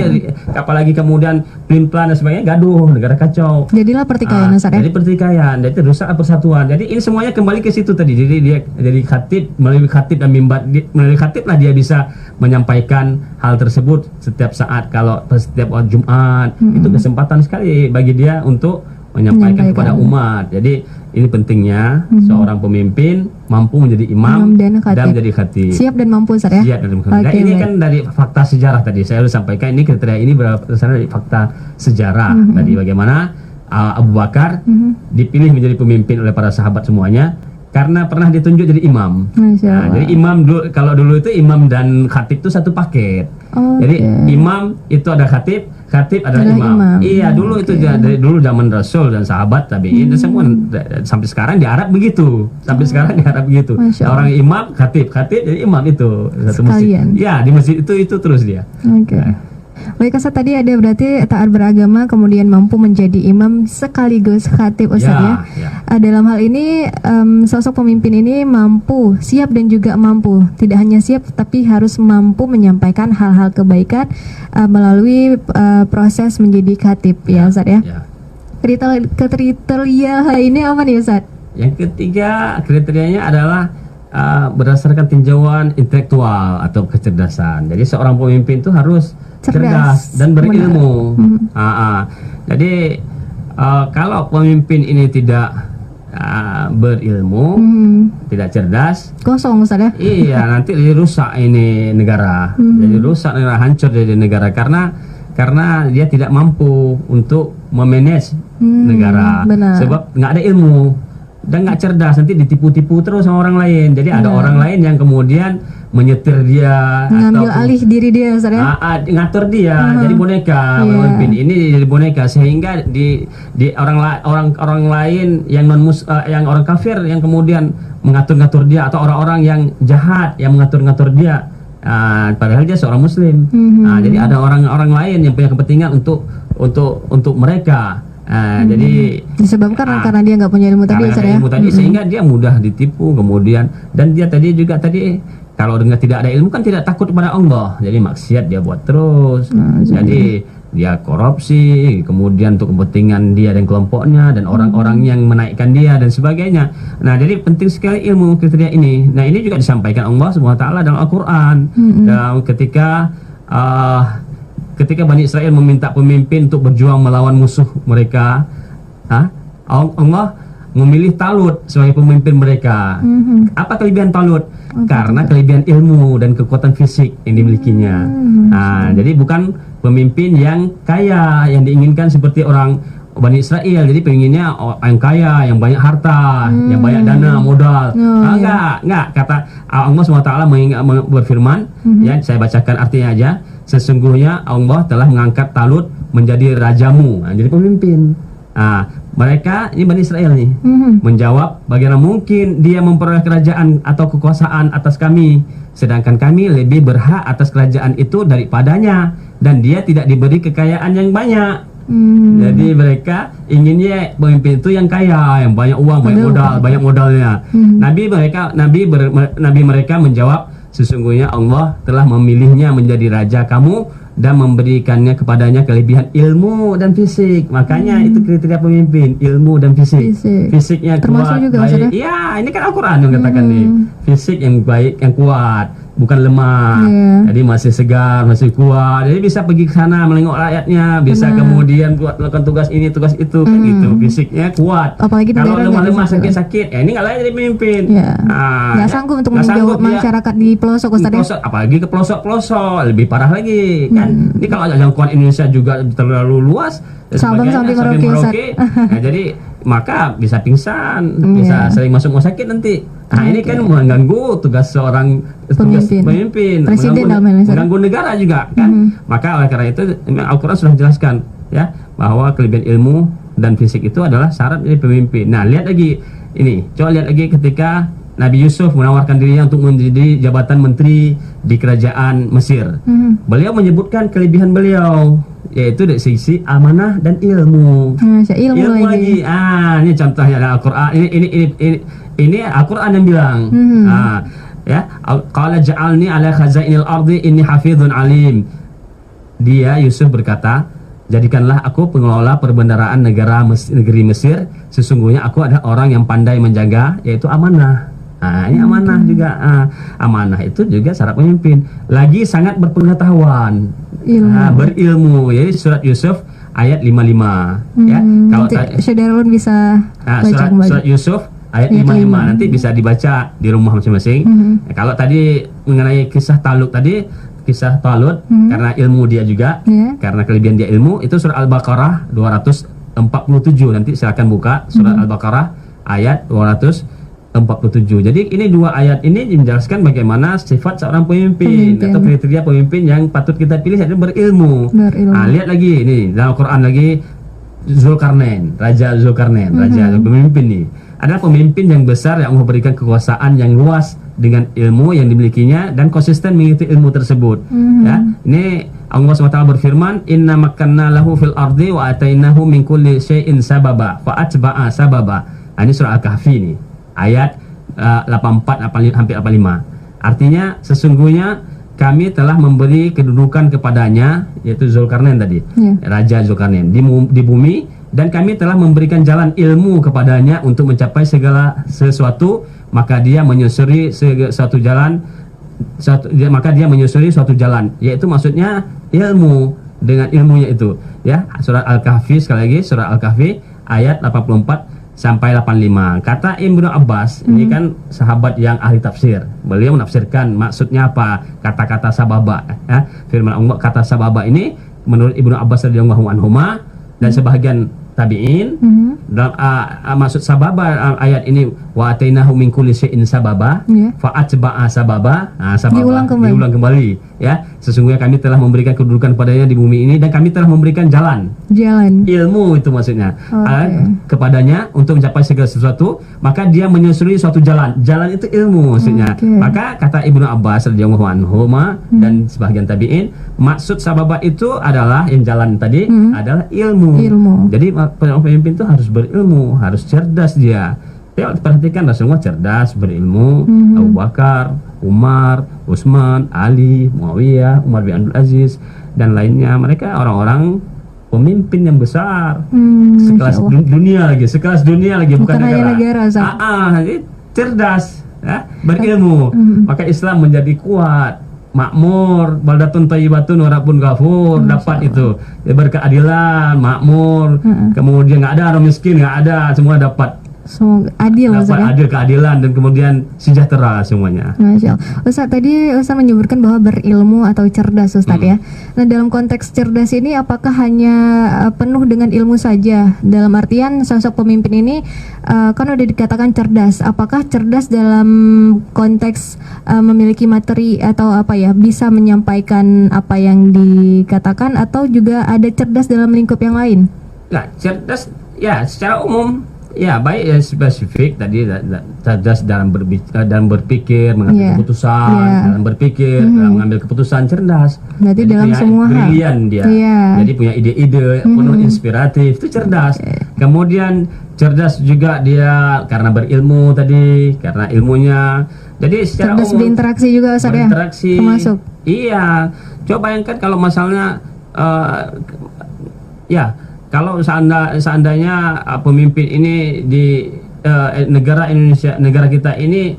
apalagi kemudian plan dan sebagainya, gaduh, negara kacau. Jadilah pertikaian, jadi pertikaian, jadi rusak persatuan. Jadi ini semuanya kembali ke situ tadi. Jadi dia jadi khatib, melalui khatib dan mimbar, melalui khatib lah dia bisa menyampaikan hal tersebut setiap saat. Kalau setiap Jumat itu kesempatan sekali bagi dia untuk menyampaikan kepada umat. Jadi ini pentingnya seorang pemimpin mampu menjadi imam dan menjadi khatib. Siap dan mampu, Ustaz ya. Siap dan mampu. Nah, ini kan dari fakta sejarah tadi saya harus sampaikan, ini kriteria ini berdasarkan dari fakta sejarah tadi bagaimana Abu Bakar dipilih menjadi pemimpin oleh para sahabat semuanya karena pernah ditunjuk jadi imam. Jadi imam kalau dulu itu imam dan khatib itu satu paket. Jadi imam itu ada khatib adalah imam. Iya, dulu itu dari dulu zaman Rasul dan sahabat tabi'in itu semua sampai sekarang di Arab begitu. Sampai sekarang di Arab begitu. Orang imam, khatib jadi imam itu satu masjid. Iya, di masjid itu terus dia. Baik, Ustaz, tadi ada berarti taat beragama, kemudian mampu menjadi imam sekaligus khatib, Ustaz ya. Dalam hal ini sosok pemimpin ini mampu, siap dan juga mampu. Tidak hanya siap tapi harus mampu menyampaikan hal-hal kebaikan melalui proses menjadi khatib ya, Ustaz ya. Kriteria ini apa nih, Ustaz? Yang ketiga kriterianya adalah berdasarkan tinjauan intelektual atau kecerdasan. Jadi seorang pemimpin itu harus cerdas dan berilmu. Jadi kalau pemimpin ini tidak berilmu, tidak cerdas, kosong, Ustaz ya. Iya, nanti jadi rusak ini negara. Jadi rusak negara, hancur jadi negara karena dia tidak mampu untuk memanage negara. Sebab nggak ada ilmu dan nggak cerdas, nanti ditipu-tipu terus sama orang lain. Jadi ada orang lain yang kemudian menyetir dia, mengambil alih diri dia, Ustaz ya. Ngatur dia jadi boneka. Pemimpin ini jadi boneka sehingga di orang lain yang yang orang kafir yang kemudian mengatur-ngatur dia, atau orang-orang yang jahat yang mengatur-ngatur dia. Padahal dia seorang muslim. Jadi ada orang-orang lain yang punya kepentingan untuk mereka Jadi disebabkan karena dia nggak punya ilmu tadi, ilmu tadi sehingga dia mudah ditipu. Kemudian dan dia tadi kalau dengan tidak ada ilmu kan tidak takut kepada Allah, jadi maksiat dia buat terus. Jadi dia korupsi, kemudian untuk kepentingan dia dan kelompoknya dan orang-orang yang menaikkan dia dan sebagainya. Nah, jadi penting sekali ilmu kriteria ini. Nah, ini juga disampaikan Allah SWT dalam Al-Quran. Dan ketika Bani Israel meminta pemimpin untuk berjuang melawan musuh mereka, Allah memilih Talut sebagai pemimpin mereka. Apa kelebihan Talut? Karena kelebihan ilmu dan kekuatan fisik yang dimilikinya. Jadi bukan pemimpin yang kaya yang diinginkan seperti orang Bani Israel. Jadi pengennya yang kaya, yang banyak harta, yang banyak dana, modal. Enggak. Kata Allah SWT berfirman, ya saya bacakan artinya aja. Sesungguhnya Allah telah mengangkat Talut menjadi rajamu, jadi pemimpin. Mereka ini Bani Israel nih menjawab, bagaimana mungkin dia memperoleh kerajaan atau kekuasaan atas kami, sedangkan kami lebih berhak atas kerajaan itu daripadanya, dan dia tidak diberi kekayaan yang banyak. Jadi mereka inginnya pemimpin itu yang kaya, yang banyak uang, banyak modalnya. Nabi mereka menjawab, sesungguhnya Allah telah memilihnya menjadi raja kamu dan memberikannya kepadanya kelebihan ilmu dan fisik. Makanya itu kriteria pemimpin, ilmu dan fisik. Fisiknya kuat, baik. Iya, ini kan Al-Quran yang katakan nih. Fisik yang baik, yang kuat, bukan lemah. Jadi masih segar, masih kuat. Jadi bisa pergi ke sana menengok rakyatnya, bisa kemudian buat melakukan tugas ini, tugas itu, kan gitu. Fisiknya kuat. Apalagi kalau lemah-lemah, sakit-sakit, ini nggak layak jadi pemimpin. Nggak sanggup untuk menjawab masyarakat di pelosok, Ustaz. Apalagi ke pelosok-pelosok, lebih parah lagi. Kan ini kalau jangkauan Indonesia juga terlalu luas, Sabang sampai Merauke. Jadi maka bisa pingsan, bisa sering masuk rumah sakit nanti. Ini kan mengganggu tugas seorang pemimpin, mengganggu negara juga kan. Maka oleh karena itu Al-Quran sudah jelaskan ya bahwa kelebihan ilmu dan fisik itu adalah syarat dari pemimpin. Nah, lihat lagi ini, coba lihat lagi ketika Nabi Yusuf menawarkan dirinya untuk menjadi jabatan menteri di kerajaan Mesir. Beliau menyebutkan kelebihan beliau, yaitu dari sisi amanah dan ilmu. Ilmu lagi. Ini contohnya Al-Quran. Ini Al-Quran yang bilang. Qala ja'alni ala khazainil ardi inni hafizun alim. Dia Yusuf berkata, jadikanlah aku pengelola perbendaharaan negeri Mesir. Sesungguhnya aku adalah orang yang pandai menjaga, yaitu amanah. Ini amanah juga. Amanah itu juga syarat pemimpin. Lagi sangat berpengetahuan, berilmu. Jadi surat Yusuf ayat 55. Ya, kalau Syederalun bisa surat Yusuf ayat 55 nanti bisa dibaca di rumah masing-masing. Kalau tadi mengenai kisah Talut karena ilmu dia juga, karena kelebihan dia ilmu, itu surat Al-Baqarah 247. Nanti silakan buka surat Al-Baqarah ayat 247. Jadi ini dua ayat ini menjelaskan bagaimana sifat seorang pemimpin atau kriteria pemimpin yang patut kita pilih, yaitu berilmu. Lihat lagi ini dalam Al-Quran lagi, Raja Zulkarnain, pemimpin nih adalah pemimpin yang besar yang memberikan kekuasaan yang luas dengan ilmu yang dimilikinya dan konsisten mengikuti ilmu tersebut. Ya, ini Allah SWT berfirman, Inna makkanna lahu fil ardi wa atainahu min kulli syai'in sababa fa atba'a sababa. Ini surah Al-Kahfi nih, ayat 84 hampir 85. Artinya sesungguhnya kami telah memberi kedudukan kepadanya, yaitu Zulkarnain tadi, Raja Zulkarnain di bumi, dan kami telah memberikan jalan ilmu kepadanya untuk mencapai segala sesuatu. Maka dia menyusuri suatu jalan, yaitu maksudnya ilmu, dengan ilmunya itu. Ya, surat Al-Kahfi, sekali lagi surat Al-Kahfi ayat 84 sampai 85. Kata Ibnu Abbas, ini kan sahabat yang ahli tafsir. Beliau menafsirkan maksudnya apa kata-kata sababa. Ya, firman Allah kata sababa ini menurut Ibnu Abbas radhiyallahu anhuma dan sebahagian tabi'in, dalam maksud sababa ayat ini wa atainahu min kulli syai'in sababa fa atba'a sababa. Diulang kembali ya. Sesungguhnya kami telah memberikan kedudukan padanya di bumi ini dan kami telah memberikan jalan ilmu, itu maksudnya kepadanya untuk mencapai segala sesuatu, maka dia menyusuri suatu jalan itu ilmu maksudnya. Maka kata Ibnu Abbas radhiyallahu anhu dan sebagian tabi'in, maksud sababa itu adalah yang jalan tadi adalah ilmu. Jadi pemimpin itu harus berilmu, harus cerdas dia. Ya, perhatikan Rasulullah cerdas, berilmu. Abu Bakar, Umar, Utsman, Ali, Muawiyah, Umar bin Abdul Aziz dan lainnya, mereka orang-orang pemimpin yang besar, sekelas dunia lagi, bukan negara. Jadi cerdas, ya, berilmu. Maka Islam menjadi kuat, makmur, baldatun thayyibatun wa rabbun ghafur, dapat itu berkeadilan, makmur, kemudian nggak ada orang miskin, nggak ada, semua dapat. Semoga adil, adil, keadilan, dan kemudian sejahtera semuanya. Masya Allah. Ustaz, tadi Ustaz menyebutkan bahwa berilmu atau cerdas, Ustaz ya. Nah, dalam konteks cerdas ini apakah hanya penuh dengan ilmu saja? Dalam artian sosok pemimpin ini kan udah dikatakan cerdas. Apakah cerdas dalam konteks memiliki materi atau bisa menyampaikan apa yang dikatakan, atau juga ada cerdas dalam lingkup yang lain? Nah, cerdas ya secara umum. Ya, baik ya, spesifik tadi cerdas dalam berpikir, mengambil keputusan, dalam berpikir, dalam mengambil keputusan, cerdas. Berarti jadi dalam semua hal. Brilian dia. Jadi punya ide-ide penuh inspiratif, itu cerdas. Kemudian cerdas juga dia karena berilmu tadi, karena ilmunya. Jadi secara cerdas umum berinteraksi juga, Ustaz ya. Berinteraksi. Termasuk. Iya. Coba bayangkan kalau misalnya kalau seandainya pemimpin ini di negara Indonesia, negara kita ini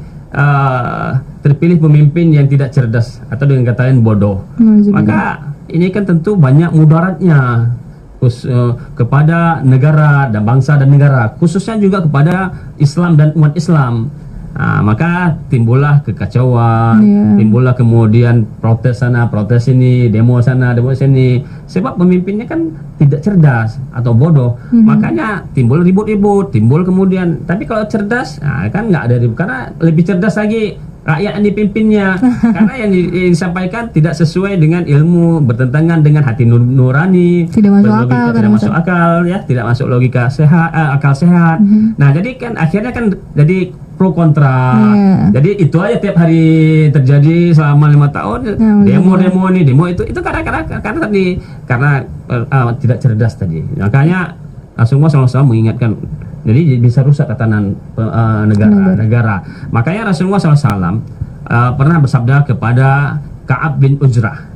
terpilih pemimpin yang tidak cerdas atau dengan kata lain bodoh, maka ini kan tentu banyak mudaratnya kepada negara dan bangsa dan negara, khususnya juga kepada Islam dan umat Islam. Maka timbullah kekacauan, timbullah kemudian protes sana, protes sini, demo sana, demo sini. Sebab pemimpinnya kan tidak cerdas atau bodoh, makanya timbul ribut-ribut, timbul kemudian. Tapi kalau cerdas, kan nggak ada ribut, karena lebih cerdas lagi rakyat yang dipimpinnya. Karena yang disampaikan tidak sesuai dengan ilmu, bertentangan dengan hati nurani, tidak masuk akal, ya, tidak masuk logika sehat, akal sehat. Nah, jadi kan akhirnya kan jadi pro kontra. Jadi itu aja tiap hari terjadi selama 5 tahun. Demo itu karena tidak cerdas tadi. Makanya Rasulullah SAW mengingatkan, jadi bisa rusak tatanan negara. Makanya Rasulullah SAW pernah bersabda kepada Ka'ab bin Ujrah.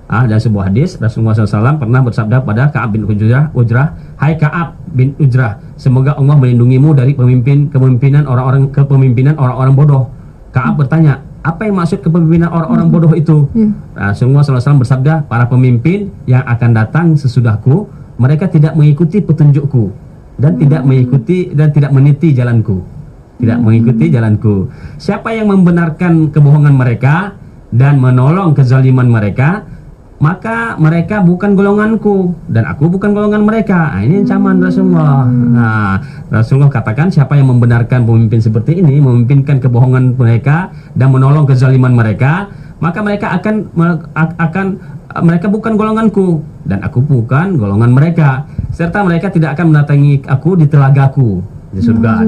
Dalam sebuah hadis Rasulullah SAW pernah bersabda pada Ka'ab bin Ujrah, "Hai Ka'ab bin Ujrah, semoga Allah melindungimu dari kepemimpinan orang-orang bodoh." Ka'ab bertanya, apa yang maksud kepemimpinan orang-orang bodoh itu? Rasulullah SAW bersabda, para pemimpin yang akan datang sesudahku, mereka tidak mengikuti petunjukku dan tidak meniti jalanku. Siapa yang membenarkan kebohongan mereka dan menolong kezaliman mereka, maka mereka bukan golonganku dan aku bukan golongan mereka. Ini ancaman Rasulullah. Rasulullah katakan, siapa yang membenarkan pemimpin seperti ini, memimpinkan kebohongan mereka dan menolong kezaliman mereka, maka mereka mereka bukan golonganku dan aku bukan golongan mereka, serta mereka tidak akan mendatangi aku di telagaku di surga.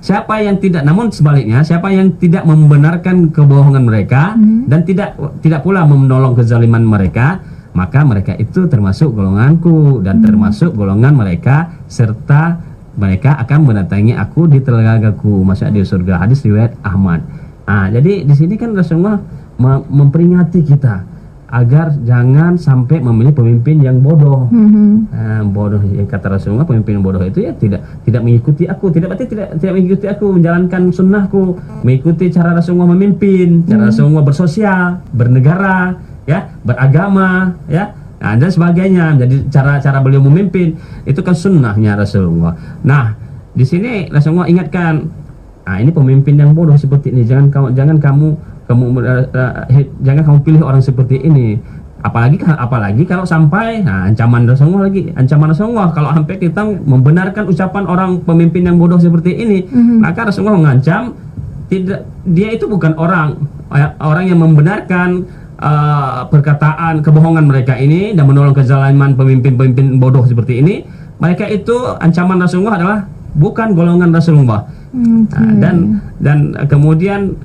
Siapa yang tidak, namun sebaliknya, siapa yang tidak membenarkan kebohongan mereka dan tidak pula menolong kezaliman mereka, maka mereka itu termasuk golonganku dan termasuk golongan mereka, serta mereka akan mendatangi aku di telagaku, maksudnya di surga. Hadis riwayat Ahmad. Jadi di sini kan Rasulullah memperingati kita agar jangan sampai memilih pemimpin yang bodoh. Bodoh, yang kata Rasulullah, pemimpin yang bodoh itu ya tidak mengikuti aku, tidak mengikuti aku, menjalankan sunnahku, mengikuti cara Rasulullah memimpin, cara Rasulullah bersosial, bernegara, ya, beragama, ya, dan sebagainya. Jadi cara beliau memimpin itu kan sunnahnya Rasulullah. Nah, di sini Rasulullah ingatkan, ini pemimpin yang bodoh seperti ini, jangan kamu pilih orang seperti ini. Apalagi kalau sampai ancaman Rasulullah kalau sampai kita membenarkan ucapan orang pemimpin yang bodoh seperti ini, maka Rasulullah mengancam dia itu bukan orang yang membenarkan perkataan kebohongan mereka ini dan menolong kezaliman pemimpin bodoh seperti ini. Mereka itu ancaman Rasulullah adalah bukan golongan Rasulullah. Dan kemudian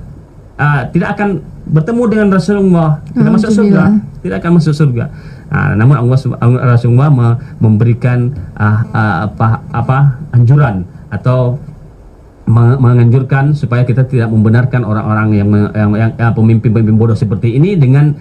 tidak akan bertemu dengan Rasulullah, tidak akan masuk surga. Namun Rasulullah memberikan anjuran atau menganjurkan supaya kita tidak membenarkan orang-orang yang pemimpin bodoh seperti ini dengan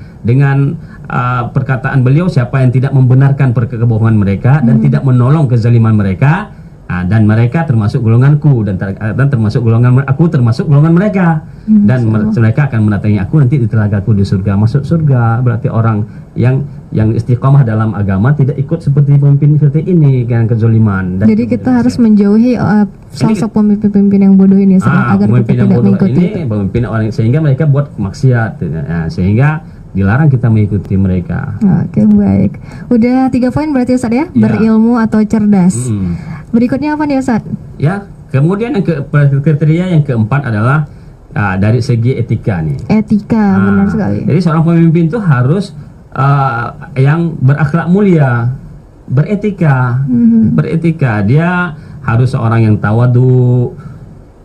perkataan beliau, siapa yang tidak membenarkan kebohongan mereka dan tidak menolong kezaliman mereka, dan mereka termasuk golonganku dan termasuk golongan aku termasuk golongan mereka, dan mereka akan mendatangi aku nanti di telagaku di surga. Masuk surga berarti orang yang istiqomah dalam agama, tidak ikut seperti pemimpin seperti ini dengan kezaliman. Jadi kita harus menjauhi sosok pemimpin yang bodoh ini agar kita tidak mengikuti pemimpin orang, sehingga mereka buat maksiat, sehingga dilarang kita mengikuti mereka. Oke, baik. Udah 3 poin berarti Ustaz ya? Berilmu atau cerdas. Berikutnya apa nih Ustaz? Ya, kemudian kriteria yang keempat adalah dari segi etika nih. Etika, benar sekali. Jadi seorang pemimpin itu harus yang berakhlak mulia, beretika. Dia harus seorang yang tawadu.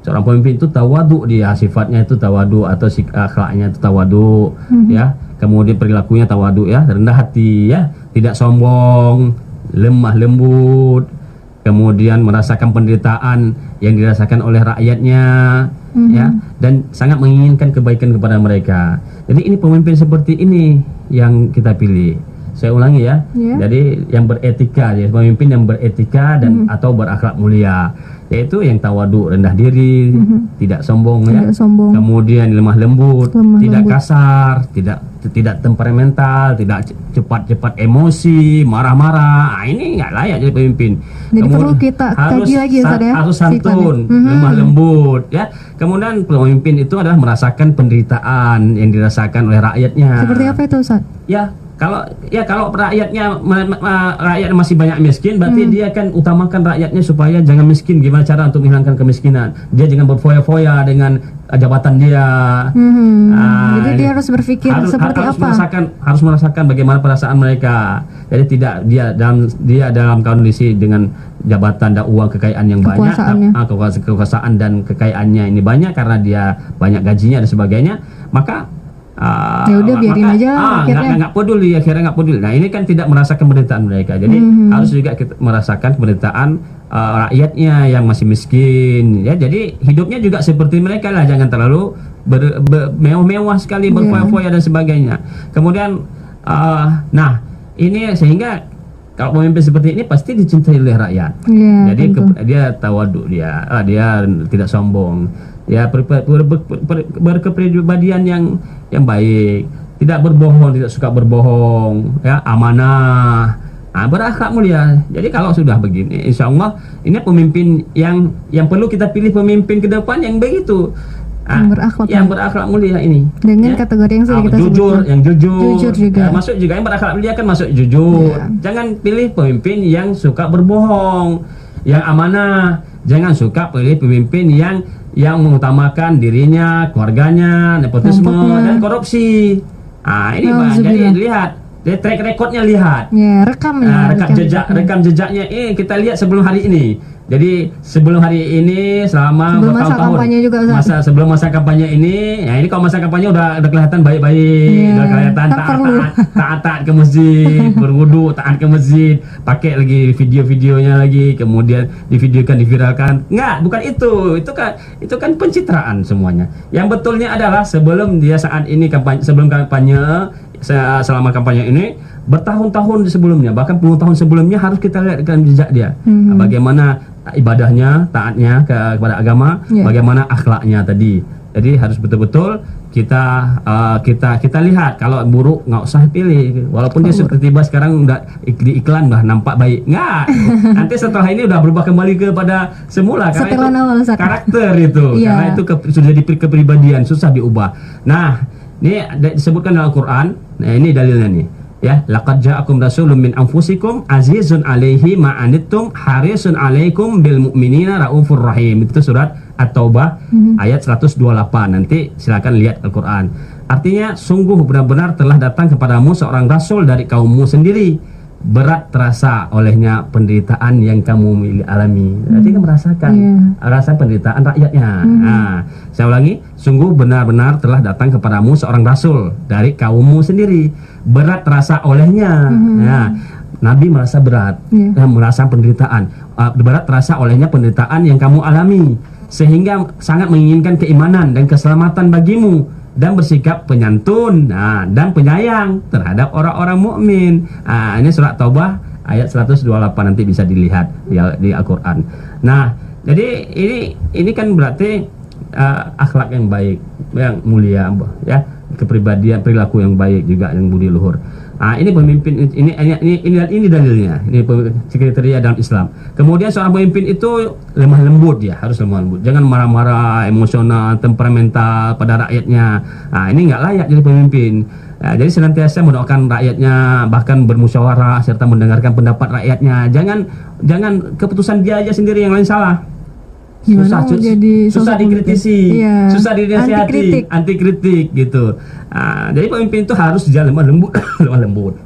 Seorang pemimpin itu tawadu, dia sifatnya itu tawadu atau akhlaknya itu tawadu, ya. Kemudian perilakunya tawadu, ya, rendah hati, ya, tidak sombong, lemah lembut. Kemudian merasakan penderitaan yang dirasakan oleh rakyatnya, ya, dan sangat menginginkan kebaikan kepada mereka. Jadi ini pemimpin seperti ini yang kita pilih. Saya ulangi ya. Jadi yang beretika, ya, pemimpin yang beretika dan atau berakhlak mulia, yaitu yang tawadu, rendah diri, tidak sombong, ya. Kemudian lemah lembut, tidak kasar, tidak temperamental, tidak cepat emosi, marah-marah. Ini nggak layak jadi pemimpin. Jadi perlu kita kaji lagi ya, harus santun, lemah lembut, ya. Kemudian pemimpin itu adalah merasakan penderitaan yang dirasakan oleh rakyatnya. Seperti apa itu, Ustaz? Kalau rakyatnya rakyat masih banyak miskin, berarti dia akan utamakan rakyatnya supaya jangan miskin. Gimana cara untuk menghilangkan kemiskinan? Dia jangan berfoya-foya dengan jabatan dia. Jadi dia harus berpikir seperti apa? Harus merasakan bagaimana perasaan mereka. Jadi tidak dia dalam kondisi dengan jabatan dan uang kekayaan yang banyak, kekuasaan dan kekayaannya ini banyak karena dia banyak gajinya dan sebagainya, maka ya udah biarin aja akhirnya nggak peduli. Nah, ini kan tidak merasakan penderitaan mereka. Jadi harus juga kita merasakan penderitaan rakyatnya yang masih miskin, ya. Jadi hidupnya juga seperti mereka lah, jangan terlalu mewah-mewah sekali, berfoya-foya dan sebagainya. Kemudian ini sehingga kalau pemimpin seperti ini pasti dicintai oleh rakyat. Jadi dia tawadu, dia tidak sombong, ya, berkepribadian yang baik, tidak berbohong, tidak suka berbohong, ya, amanah, berakhlak mulia. Jadi kalau sudah begini, insya Allah ini pemimpin yang perlu kita pilih, pemimpin ke depan yang begitu, yang berakhlak mulia ini, dengan kategori yang sudah kita sebutkan. Yang jujur juga. Masuk juga yang berakhlak mulia kan masuk jujur. Jangan pilih pemimpin yang suka berbohong, yang amanah. Jangan suka pilih pemimpin yang mengutamakan dirinya, keluarganya, nepotisme dan korupsi. Ini jadi lihat, track recordnya lihat. Rekam jejaknya. Kita lihat sebelum hari ini. Jadi sebelum hari ini selama bertahun-tahun, sebelum masa kampanye ini, ya, ini kalau masa kampanye udah kelihatan baik-baik, udah kelihatan taat ke masjid, berwudu, taat ke masjid, pakai lagi video-videonya lagi, kemudian divideokan, diviralkan. Enggak, bukan itu kan pencitraan semuanya. Yang betulnya adalah sebelum dia saat ini sebelum kampanye, selama kampanye ini, bertahun-tahun sebelumnya, bahkan puluhan tahun sebelumnya harus kita lihat rekam jejak dia. Bagaimana ibadahnya, taatnya kepada agama, bagaimana akhlaknya tadi. Jadi harus betul-betul kita lihat. Kalau buruk nggak usah pilih, walaupun dia tiba-tiba sekarang udah di iklan nampak baik. Nggak, nanti setelah ini udah berubah kembali kepada semula karena itu karakter itu, karena itu sudah jadi kepribadian, susah diubah. Nah, ini disebutkan dalam Quran. Nah, ini dalilnya nih. Ya, laqad ja'akum rasulun min anfusikum azizun 'alaihi ma anittum harisun 'alaikum bil mu'minina raufur rahim. Itu surat At-Taubah ayat 128. Nanti silakan lihat Al-Qur'an. Artinya sungguh benar-benar telah datang kepadamu seorang rasul dari kaummu sendiri. Berat terasa olehnya penderitaan yang kamu alami. Jadi kamu merasakan rasa penderitaan rakyatnya. Nah, saya ulangi, sungguh benar-benar telah datang kepadamu seorang rasul dari kaummu sendiri. Berat terasa olehnya. Nah, Nabi merasa berat, merasa penderitaan. Berat terasa olehnya penderitaan yang kamu alami, sehingga sangat menginginkan keimanan dan keselamatan bagimu, dan bersikap penyantun dan penyayang terhadap orang-orang mukmin. Ini surat Taubah ayat 128, nanti bisa dilihat di Al-Qur'an. Nah, jadi ini kan berarti akhlak yang baik, yang mulia, ya, kepribadian, perilaku yang baik juga, yang budi luhur. Ini pemimpin, ini dalilnya, ini kriteria dalam Islam. Kemudian seorang pemimpin itu lemah lembut, ya, harus lemah lembut. Jangan marah-marah, emosional, temperamental pada rakyatnya. Ini nggak layak jadi pemimpin. Jadi senantiasa mendoakan rakyatnya, bahkan bermusyawarah serta mendengarkan pendapat rakyatnya. Jangan keputusan dia aja sendiri yang lain salah. Susah dikritisi, susah dinasihati, anti kritik gitu. Jadi pemimpin itu harus dia lemah lembut, lemah lembut.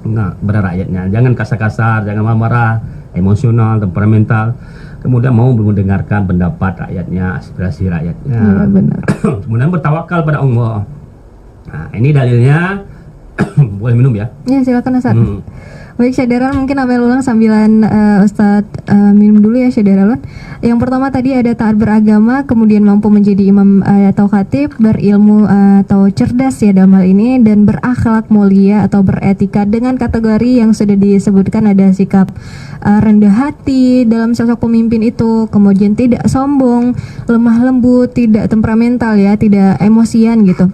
Nah, pada rakyatnya, jangan kasar-kasar, jangan marah-marah, emosional, temperamental. Kemudian mau mendengarkan pendapat rakyatnya, aspirasi rakyatnya. Benar. Kemudian bertawakal pada Allah. Nah, ini dalilnya. Boleh minum ya? Ya, silakan Ustaz. Baik, Syederalun, mungkin Amel ulang sambilan Ustadz minum dulu ya, Syederalun. Yang pertama tadi ada taat beragama, kemudian mampu menjadi imam atau khatib, berilmu atau cerdas ya dalam hal ini, dan berakhlak mulia atau beretika dengan kategori yang sudah disebutkan, ada sikap rendah hati dalam sosok pemimpin itu, kemudian tidak sombong, lemah lembut, tidak temperamental ya, tidak emosian gitu.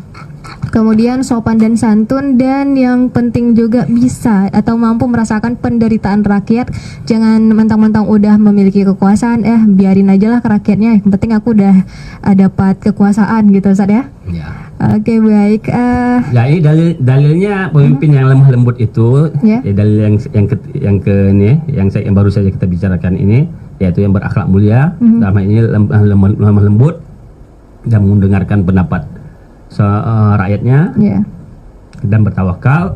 Kemudian sopan dan santun, dan yang penting juga bisa atau mampu merasakan penderitaan rakyat. Jangan mentang-mentang udah memiliki kekuasaan, biarin aja lah ke rakyatnya, yang penting aku udah dapat kekuasaan gitu, Ustaz ya. Oke, baik. Ya, ini dalilnya pemimpin yang lemah lembut itu, dalil yang baru saja kita bicarakan ini, yaitu yang berakhlak mulia, dalam hal ini lemah lembut dan mendengarkan pendapat rakyatnya, dan bertawakal.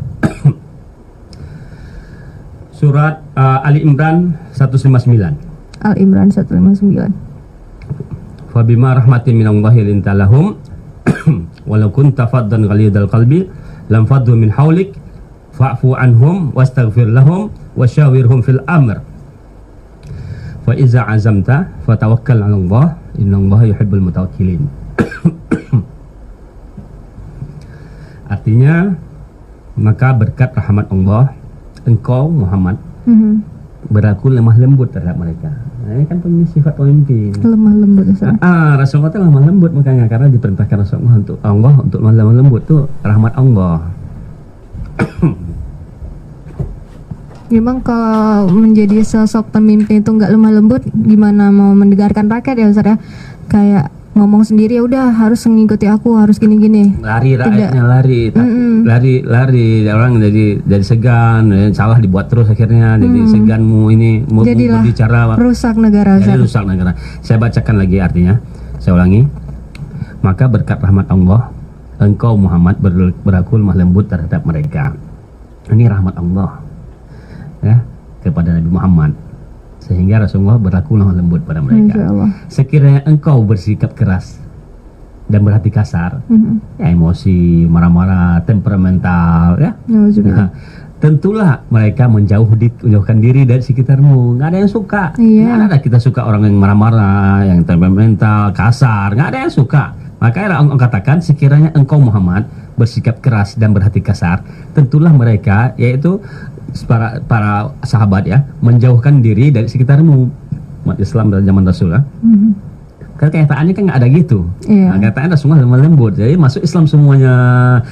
Surat Ali Imran 159. Ali Imran 159. Fabima rahmatin minallahi linta lahum walau kunta faddan ghalidal qalbi lam faddu min hawlik fa'fu anhum wastaghfir lahum wasyawirhum fil amr fa iza azamta fatawakkal 'ala Allah innallaha yuhibbul mutawakkilin. Artinya, maka berkat rahmat Allah, engkau Muhammad berlaku lemah lembut terhadap mereka. Nah, ini kan sifat pemimpin. Lemah lembut. Rasulullah itu lemah lembut, makanya karena diperintahkan Rasulullah untuk lemah lembut itu rahmat Allah. Memang kalau menjadi sosok pemimpin itu nggak lemah lembut, gimana mau mendengarkan rakyat ya, Ustaz ya? Kayak ngomong sendiri, ya udah harus mengikuti aku, harus gini-gini. Lari rakyatnya, lari orang jadi segan, salah dibuat terus akhirnya jadi seganmu ini mau bicara rusak negara. Jadi rusak negara. Saya bacakan lagi artinya. Saya ulangi. Maka berkat rahmat Allah, engkau Muhammad berlaku lemah lembut terhadap mereka. Ini rahmat Allah ya kepada Nabi Muhammad, sehingga Rasulullah berlaku lemah lembut pada mereka. Sekiranya engkau bersikap keras dan berhati kasar, ya emosi, marah-marah, temperamental, ya, tentulah mereka menjauhkan diri dari sekitarmu. Nggak ada yang suka. Nggak ada kita suka orang yang marah-marah, yang temperamental, kasar. Nggak ada yang suka. Makanya Allah katakan, sekiranya engkau Muhammad bersikap keras dan berhati kasar, tentulah mereka, yaitu para sahabat ya, menjauhkan diri dari sekitarmu, umat Islam pada zaman Rasul ya. kenyataannya kan nggak ada gitu. Nah, kenyataannya ada semua lemah lembut. Jadi masuk Islam semuanya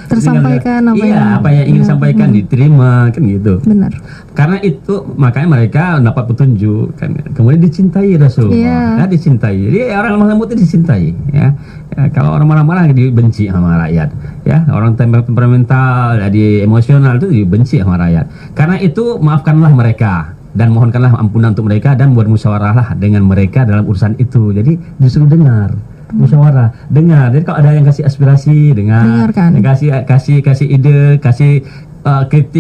tersampaikan apa yang ingin disampaikan diterima kan gitu. Benar. Karena itu makanya mereka dapat petunjuk kan. Kemudian dicintai Rasulullah. Ya, dicintai. Jadi orang lemah lembut itu dicintai ya. Kalau orang marah-marah dibenci sama rakyat ya. Orang temperamental jadi emosional itu dibenci sama rakyat. Karena itu maafkanlah mereka dan mohonkanlah ampunan untuk mereka dan buat musyawarahlah dengan mereka dalam urusan itu. Jadi disuruh dengar, musyawarah, dengar. Jadi kalau ada yang kasih aspirasi, dengarkan. Kasih ide, kasih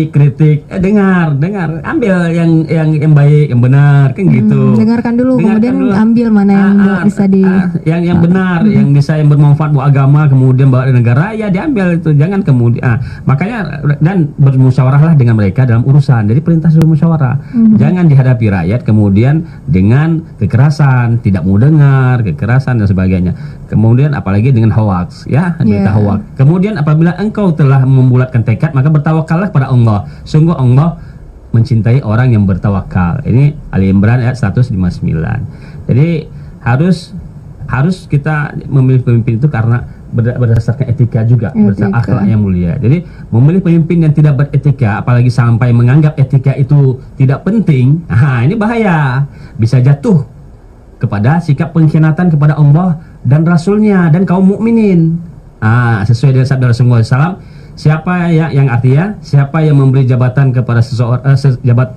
kritik, dengar, ambil yang baik, yang benar, kan gitu. Dengarkan dulu, kemudian ambil mana yang bisa yang benar, yang bisa yang bermanfaat buat agama, kemudian buat negara, ya diambil itu. Jangan kemudian, makanya dan bermusyawarahlah dengan mereka dalam urusan. Jadi perintah suruh musyawarah. Jangan dihadapi rakyat kemudian dengan kekerasan, tidak mau dengar, kekerasan dan sebagainya. Kemudian apalagi dengan hoax, ya, berita hoax. Kemudian apabila engkau telah membulatkan tekad, maka bertawakallah pada Allah. Sungguh Allah mencintai orang yang bertawakal. Ini Ali Imran ayat 159. Jadi harus kita memilih pemimpin itu karena berdasarkan etika juga, berdasarkan akhlak yang mulia. Jadi memilih pemimpin yang tidak beretika, apalagi sampai menganggap etika itu tidak penting, ini bahaya. Bisa jatuh kepada sikap pengkhianatan kepada Allah dan Rasulnya dan kaum mukminin. Sesuai dengan sabda Rasulullah SAW, siapa yang artinya siapa yang memberi jabatan kepada seseorang,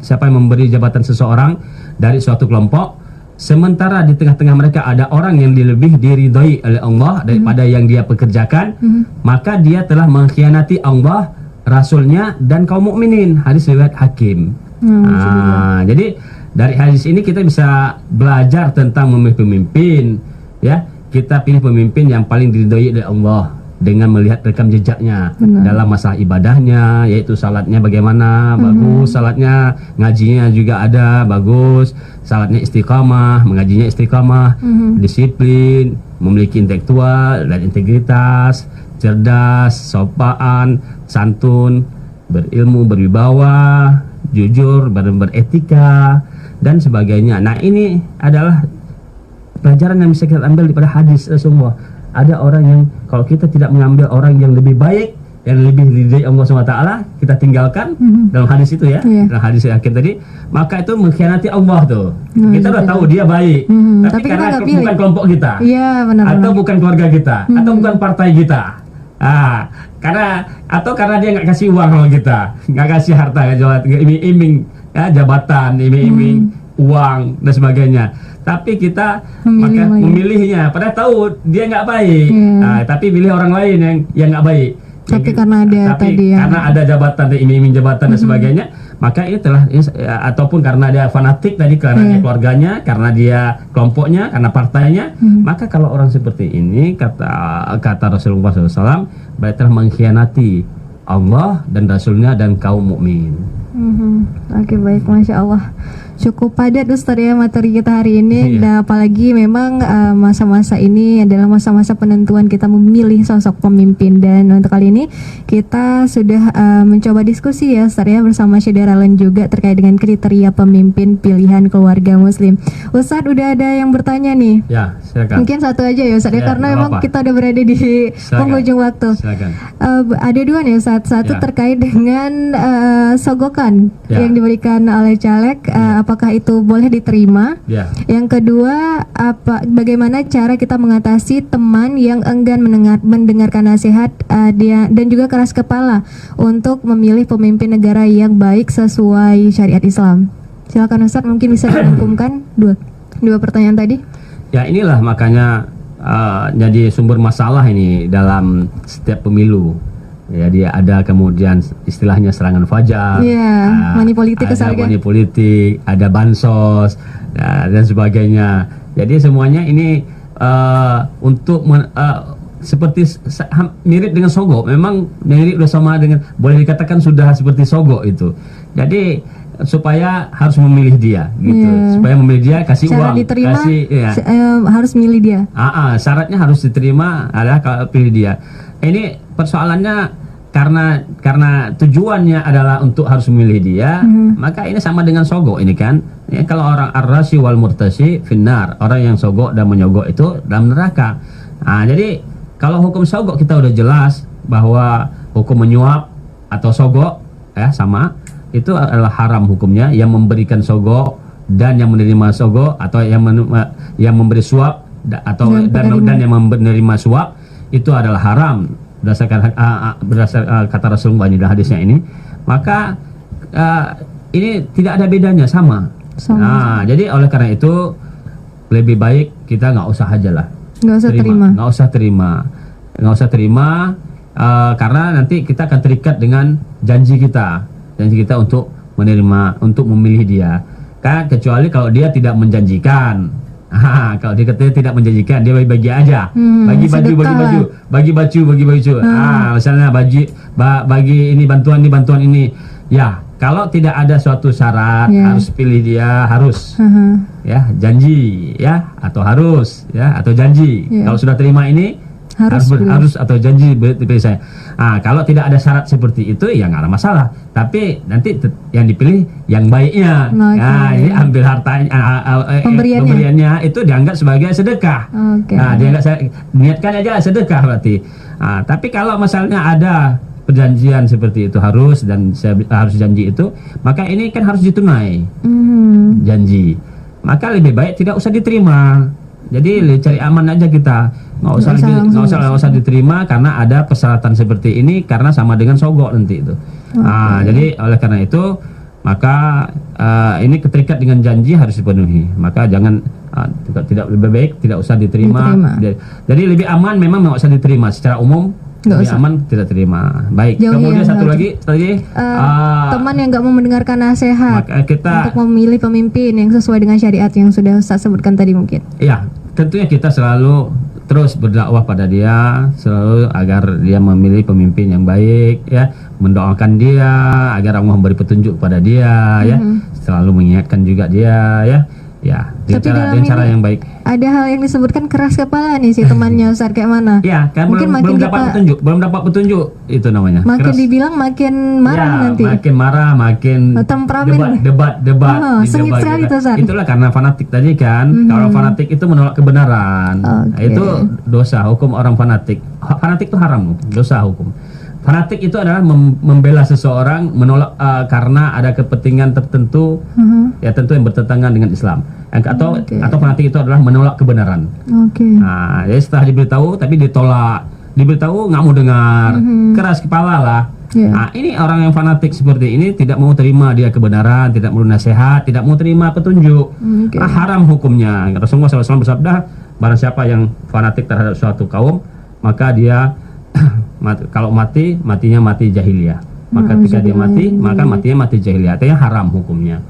siapa yang memberi jabatan seseorang dari suatu kelompok, sementara di tengah-tengah mereka ada orang yang lebih diridhoi oleh Allah daripada yang dia pekerjakan, maka dia telah mengkhianati Allah, Rasulnya dan kaum mukminin. Hadis riwayat Hakim. Jadi dari hadis ini kita bisa belajar tentang memilih pemimpin, ya. Kita pilih pemimpin yang paling diridhoi oleh Allah dengan melihat rekam jejaknya dalam masalah ibadahnya, yaitu salatnya bagaimana, bagus salatnya, ngajinya juga ada, bagus, salatnya istiqamah, mengajinya istiqamah, disiplin, memiliki intelektual dan integritas, cerdas, sopan, santun, berilmu, berwibawa, jujur, beretika dan sebagainya. Nah, ini adalah pelajaran yang bisa kita ambil daripada hadis semua. Ada orang yang kalau kita tidak mengambil orang yang lebih baik, yang lebih diridhai Allah SWT, kita tinggalkan dalam hadis itu ya, dalam hadis akhir tadi, maka itu mengkhianati Allah tuh. Kita udah tahu dia baik, tapi karena bukan kelompok kita, atau bukan keluarga kita, atau bukan partai kita, karena dia nggak kasih uang sama kita, nggak kasih harta, iming-iming jabatan, iming-iming uang dan sebagainya. Tapi kita memilihnya, padahal tahu dia nggak baik, tapi pilih orang lain yang nggak baik. Tapi karena ada jabatan, iming-iming jabatan dan sebagainya, maka ini telah ataupun karena dia fanatik tadi, karena dia keluarganya, karena dia kelompoknya, karena partainya, maka kalau orang seperti ini kata Rasulullah SAW, berarti telah mengkhianati Allah dan Rasulnya dan kaum mukmin. Oke, baik, Masya Allah. Cukup padat Ustaz ya materi kita hari ini. Dan apalagi memang masa-masa ini adalah masa-masa penentuan kita memilih sosok pemimpin. Dan untuk kali ini kita sudah mencoba diskusi ya Ustaz ya bersama Syed Daralen juga terkait dengan kriteria pemimpin pilihan keluarga muslim. Ustaz, udah ada yang bertanya nih. Ya, silakan. Mungkin satu aja ya Ustaz ya, karena memang kita udah berada di penghujung waktu. Ada dua nih Ustaz. Satu terkait dengan sogokan yang diberikan oleh caleg, apakah itu boleh diterima? Yang kedua, bagaimana cara kita mengatasi teman yang enggan mendengarkan nasihat dia dan juga keras kepala untuk memilih pemimpin negara yang baik sesuai syariat Islam? Silakan Ustaz, mungkin bisa dirangkumkan dua pertanyaan tadi. Ya, inilah makanya jadi sumber masalah ini dalam setiap pemilu. Jadi ada kemudian istilahnya serangan fajar, money politik, ada money politik, ada bansos dan sebagainya. Jadi semuanya ini untuk seperti mirip dengan sogok. Memang mirip sama dengan, boleh dikatakan sudah seperti sogok itu. Jadi supaya harus memilih dia gitu, supaya memilih dia, kasih cara uang, diterima, harus milih dia. Syaratnya harus diterima adalah kalau pilih dia. Ini persoalannya karena tujuannya adalah untuk harus memilih dia, maka ini sama dengan sogok ini kan. Ya, kalau orang ar-rashi wal murtashi finnar, orang yang sogok dan menyogok itu dalam neraka. Nah, jadi kalau hukum sogok kita udah jelas bahwa hukum menyuap atau sogok ya sama, itu adalah haram hukumnya. Yang memberikan sogok dan yang menerima sogok, atau yang memberi suap atau dan yang menerima suap, itu adalah haram berdasarkan kata Rasulullah dalam hadisnya ini. Maka ini tidak ada bedanya, sama. Nah, jadi oleh karena itu lebih baik kita nggak usah aja lah, nggak usah terima, karena nanti kita akan terikat dengan janji kita untuk menerima, untuk memilih dia kan, kecuali kalau dia tidak menjanjikan. Kalau dia katanya tidak menjanjikan, dia bagi aja, bagi baju. Misalnya bagi ini bantuan ini. Ya, kalau tidak ada suatu syarat harus pilih dia, harus ya janji ya, atau harus ya, atau janji. Kalau sudah terima ini harus atau janji pilih saya. Kalau tidak ada syarat seperti itu ya nggak ada masalah. Tapi nanti yang dipilih yang baiknya. Ini ambil hartanya, pemberiannya itu dianggap sebagai sedekah. Niatkan aja sedekah berarti. Tapi kalau misalnya ada perjanjian seperti itu harus, dan saya harus janji itu, maka ini kan harus ditunai janji. Maka lebih baik tidak usah diterima. Jadi cari aman aja kita, nggak usah diterima karena ada persyaratan seperti ini, karena sama dengan sogok nanti itu. Jadi oleh karena itu maka ini keterikat dengan janji harus dipenuhi. Maka jangan tidak lebih baik tidak usah diterima. Jadi lebih aman memang nggak usah diterima secara umum. Lebih aman tidak terima. Baik. Kemudian satu lagi teman yang nggak mau mendengarkan nasihat untuk memilih pemimpin yang sesuai dengan syariat yang sudah Ustaz sebutkan tadi mungkin. Iya, tentunya kita selalu terus berdakwah pada dia, selalu agar dia memilih pemimpin yang baik ya, mendoakan dia agar Allah memberi petunjuk pada dia ya, selalu mengingatkan juga dia ya dengan cara yang baik. Ada hal yang disebutkan keras kepala nih si temannya Ustaz, kayak mana? Ya, kan mungkin belum dapat petunjuk itu namanya. Makin keras. Dibilang makin marah nanti. Makin marah, makin temperamen. Debat. Sengit sekali itu Ustaz. Itulah karena fanatik tadi kan. Kalau fanatik itu menolak kebenaran. Itu dosa hukum orang fanatik. Fanatik itu haram, dosa hukum. Fanatik itu adalah membela seseorang, menolak karena ada kepentingan tertentu, ya tentu yang bertentangan dengan Islam. Atau fanatik itu adalah menolak kebenaran. Nah, jadi setelah diberitahu tapi ditolak, diberitahu nggak mau dengar, keras kepala lah. Nah, ini orang yang fanatik seperti ini tidak mau terima dia kebenaran, tidak mau nasihat, tidak mau terima petunjuk. Haram hukumnya. Rasulullah SAW bersabda, barang siapa yang fanatik terhadap suatu kaum, maka dia kalau matinya mati jahiliyah. Maka ketika dia mati, maka matinya mati jahiliyah. Artinya haram hukumnya.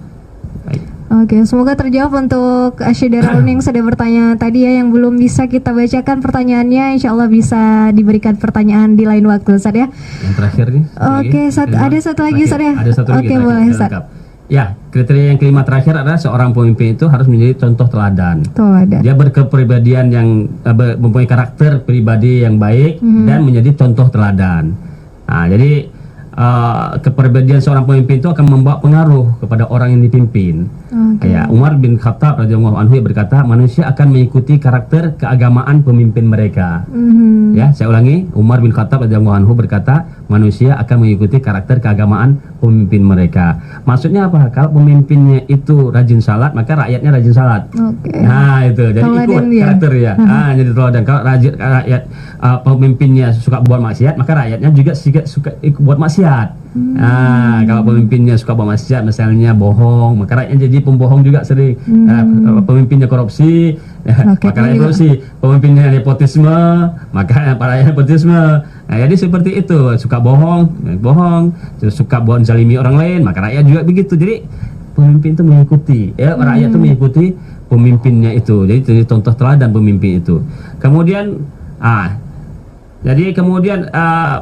Baik. Oke, semoga terjawab untuk Syederalun yang sudah bertanya tadi ya, yang belum bisa kita bacakan pertanyaannya, insya Allah bisa diberikan pertanyaan di lain waktu, Ustaz ya. Yang terakhir nih. Oke, ada satu lagi, Ustaz ya. Ada satu lagi. Oke, boleh, Ustaz. Ya, kriteria yang kelima terakhir adalah seorang pemimpin itu harus menjadi contoh teladan. Dia berkepribadian yang mempunyai karakter pribadi yang baik dan menjadi contoh teladan. Nah, jadi kepribadian seorang pemimpin itu akan membawa pengaruh kepada orang yang dipimpin. Ya, Umar bin Khattab radhiyallahu anhu berkata, manusia akan mengikuti karakter keagamaan pemimpin mereka. Ya, saya ulangi, Umar bin Khattab radhiyallahu anhu berkata, manusia akan mengikuti karakter keagamaan pemimpin mereka. Maksudnya apa? Kalau pemimpinnya itu rajin salat, maka rakyatnya rajin salat. Nah, itu jadi ikut karakter ya. Jadi teladan. Kalau rakyat pemimpinnya suka buat maksiat, maka rakyatnya juga suka ikut buat maksiat. Kalau pemimpinnya suka buat maksiat, misalnya bohong, maka rakyatnya jadi pembohong juga sering. Pemimpinnya korupsi, maka rakyat korupsi. Pemimpinnya nepotisme, maka rakyat nepotisme. Nah, jadi seperti itu, suka bohong, suka buat zalimi orang lain, maka rakyat juga begitu. Jadi pemimpin itu mengikuti, rakyat itu mengikuti pemimpinnya itu. Jadi contoh teladan pemimpin itu. Kemudian,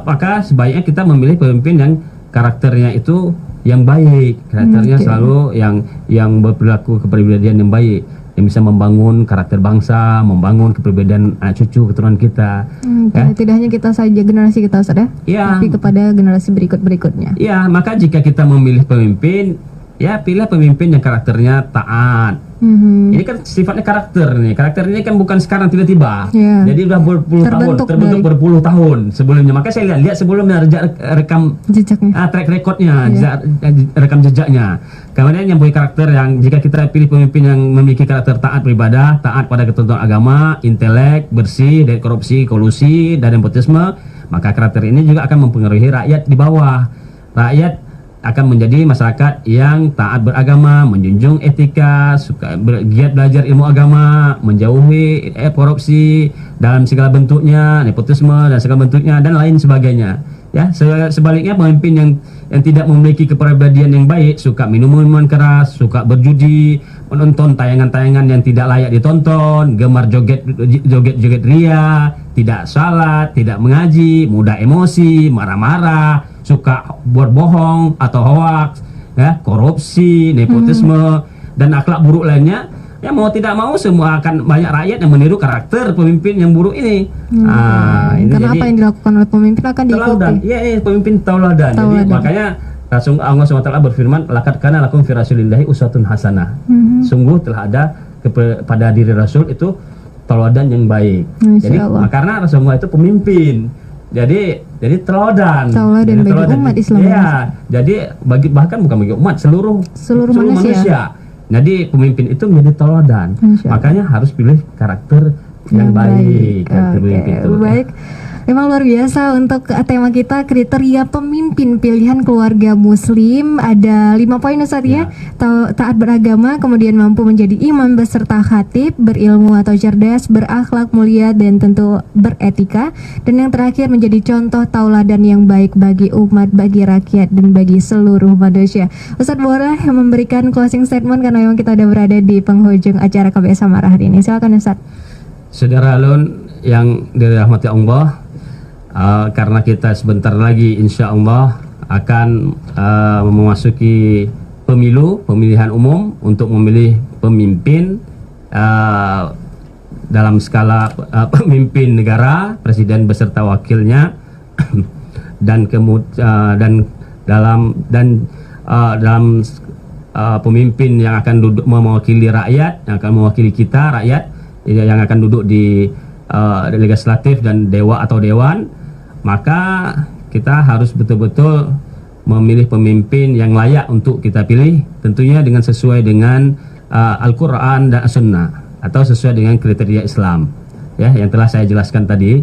maka sebaiknya kita memilih pemimpin yang karakternya itu yang baik, karakternya selalu yang berperilaku kepribadian yang baik. yang bisa membangun karakter bangsa, membangun kepribadian anak cucu keturunan kita. Tidak hanya kita saja, generasi kita Ustaz ya, tapi kepada generasi berikutnya. Ya, maka jika kita memilih pemimpin, ya pilih pemimpin yang karakternya taat. Ini kan sifatnya karakter nih. Karakter ini kan bukan sekarang tiba-tiba. Jadi udah berpuluh tahun, terbentuk berpuluh tahun sebelumnya. Maka saya lihat sebelumnya rekam jejaknya, track recordnya, rekam jejaknya. Kemudian yang punya karakter yang jika kita pilih pemimpin yang memiliki karakter taat beribadah, taat pada ketentuan agama, intelek, bersih dari korupsi, kolusi, dan nepotisme, maka karakter ini juga akan mempengaruhi rakyat di bawah. Rakyat akan menjadi masyarakat yang taat beragama, menjunjung etika, giat belajar ilmu agama, menjauhi korupsi dalam segala bentuknya, nepotisme dan segala bentuknya, dan lain sebagainya. Ya, sebaliknya pemimpin yang tidak memiliki kepribadian yang baik, suka minum-minuman keras, suka berjudi, menonton tayangan-tayangan yang tidak layak ditonton, gemar joget-joget ria, tidak salat, tidak mengaji, mudah emosi, marah-marah, suka buat bohong atau hoax, ya, korupsi, nepotisme, dan akhlak buruk lainnya. Ya, mau tidak mau semua akan banyak rakyat yang meniru karakter pemimpin yang buruk ini. Ini karena apa yang dilakukan oleh pemimpin akan diikuti. Iya, pemimpin tauladan. Jadi makanya Allah SWT berfirman, laqad kana lakum fi rasulillahi uswatun hasanah. Sungguh telah ada pada diri Rasul itu tauladan yang baik. Jadi karena Rasulullah itu pemimpin. Jadi teladan bagi umat Islam. Ya, jadi bahkan bukan bagi umat, seluruh manusia. Jadi pemimpin itu menjadi teladan. Makanya harus pilih karakter yang baik. Baik. Memang luar biasa untuk tema kita, kriteria pemimpin pilihan keluarga muslim. Ada 5 poin Ustaz ya. Taat beragama, kemudian mampu menjadi imam beserta khatib, berilmu atau cerdas, berakhlak mulia, dan tentu beretika. Dan yang terakhir menjadi contoh tauladan yang baik bagi umat, bagi rakyat, dan bagi seluruh manusia. Ustaz boleh memberikan closing statement karena memang kita udah berada di penghujung acara KBS Samara hari ini. Silakan Ustaz. Saudara Alun yang dirahmati Allah, karena kita sebentar lagi insya Allah akan memasuki pemilihan umum untuk memilih pemimpin dalam skala pemimpin negara, presiden beserta wakilnya, dan dalam pemimpin yang akan duduk mewakili rakyat, yang akan mewakili kita rakyat, yang akan duduk di legislatif dan dewa atau dewan. Maka kita harus betul-betul memilih pemimpin yang layak untuk kita pilih, tentunya dengan sesuai dengan Al-Quran dan As-Sunnah, atau sesuai dengan kriteria Islam, ya, yang telah saya jelaskan tadi.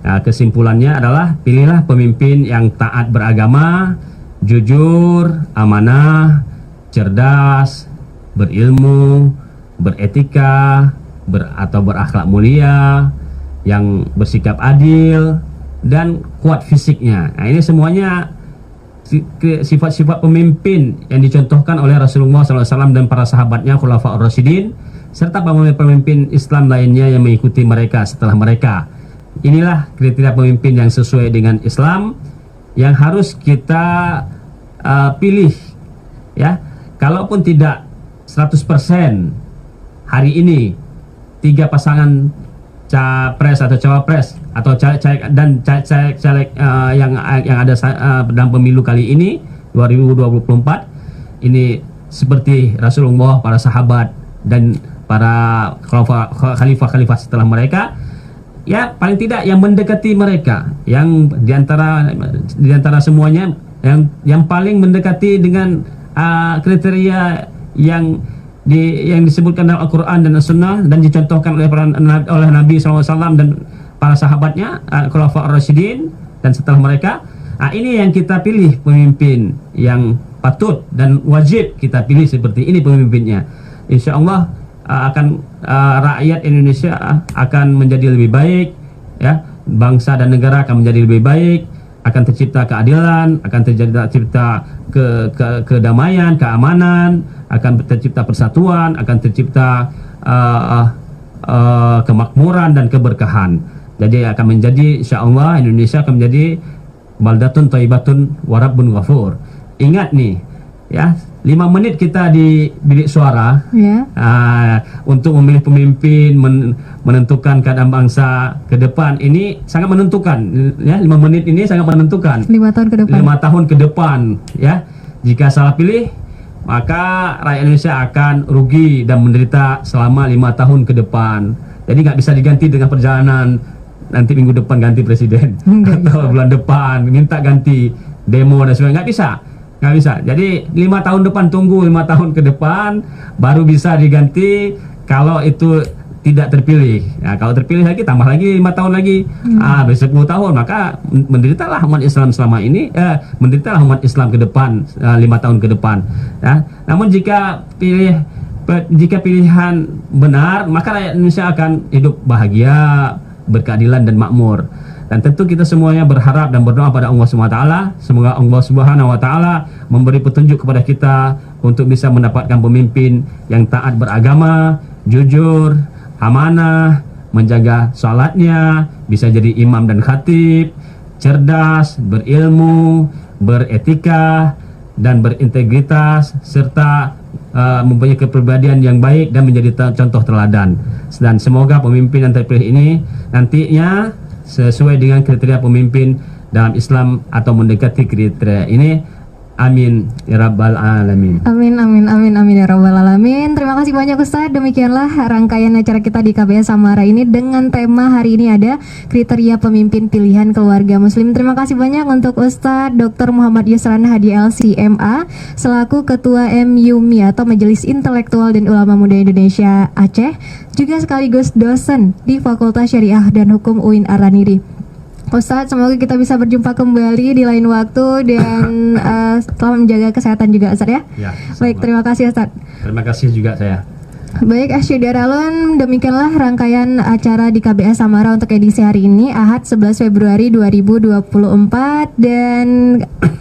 Kesimpulannya adalah pilihlah pemimpin yang taat beragama, jujur, amanah, cerdas, berilmu, beretika, atau berakhlak mulia, yang bersikap adil, dan kuat fisiknya. Nah, ini semuanya sifat-sifat pemimpin yang dicontohkan oleh Rasulullah SAW dan para sahabatnya, Khulafaur Rasyidin, serta pemimpin Islam lainnya yang mengikuti mereka setelah mereka. Inilah kriteria pemimpin yang sesuai dengan Islam yang harus kita pilih, ya. Kalaupun tidak 100% hari ini 3 pasangan capres atau cawapres atau caleg yang ada dalam pemilu kali ini 2024 ini seperti Rasulullah, para sahabat, dan para khalifah setelah mereka, ya paling tidak yang mendekati mereka, yang diantara semuanya yang paling mendekati dengan kriteria yang disebutkan dalam Al-Quran dan As-Sunnah dan dicontohkan oleh Nabi SAW dan para sahabatnya, Khulafaur Rasyidin, dan setelah mereka. Ini yang kita pilih pemimpin yang patut dan wajib kita pilih seperti ini pemimpinnya. Insya Allah rakyat Indonesia akan menjadi lebih baik, ya, bangsa dan negara akan menjadi lebih baik, akan tercipta keadilan, akan tercipta kedamaian, keamanan, akan tercipta persatuan, akan tercipta kemakmuran dan keberkahan. Jadi akan menjadi, insyaallah, Indonesia akan menjadi baldatun thayyibatun wa rabbun ghafur. Ingat nih, ya 5 menit kita di bilik suara untuk memilih pemimpin, menentukan keadaan bangsa ke depan. Ini sangat menentukan, ya. 5 menit ini sangat menentukan 5 tahun ke depan. 5 tahun ke depan, ya. Jika salah pilih, maka rakyat Indonesia akan rugi dan menderita selama 5 tahun ke depan. Jadi nggak bisa diganti dengan perjalanan nanti minggu depan ganti presiden atau bulan depan minta ganti demo dan sebagainya. Nggak bisa. Jadi 5 tahun depan, tunggu 5 tahun ke depan baru bisa diganti kalau itu tidak terpilih. Nah, kalau terpilih lagi tambah lagi 5 tahun lagi, berarti 10 tahun, maka menderitalah umat Islam selama ini, menderitalah umat Islam ke depan 5 tahun ke depan. Ya. Namun jika pilihan benar, maka rakyat Indonesia akan hidup bahagia, berkeadilan dan makmur. Dan tentu kita semuanya berharap dan berdoa pada Allah SWT, semoga Allah Subhanahu wa taala memberi petunjuk kepada kita untuk bisa mendapatkan pemimpin yang taat beragama, jujur, amanah, menjaga salatnya, bisa jadi imam dan khatib, cerdas, berilmu, beretika dan berintegritas, serta mempunyai kepribadian yang baik dan menjadi contoh teladan. Dan semoga pemimpin yang terpilih ini nantinya sesuai dengan kriteria pemimpin dalam Islam atau mendekati kriteria ini. Amin ya rabbal alamin. Amin amin amin amin ya rabbal alamin. Terima kasih banyak Ustadz. Demikianlah rangkaian acara kita di KBS Samara ini dengan tema hari ini ada kriteria pemimpin pilihan keluarga muslim. Terima kasih banyak untuk Ustadz Dr. Muhammad Yusran Hadi LC.MA selaku Ketua MUMI atau Majelis Intelektual dan Ulama Muda Indonesia Aceh, juga sekaligus dosen di Fakultas Syariah dan Hukum UIN Araniri. Ustadz, semoga kita bisa berjumpa kembali di lain waktu dan selamat menjaga kesehatan juga Ustadz ya. Baik, terima kasih Ustadz. Terima kasih juga saya. Baik, Asyidaralun, demikianlah rangkaian acara di KBS Samara untuk edisi hari ini, Ahad 11 Februari 2024, dan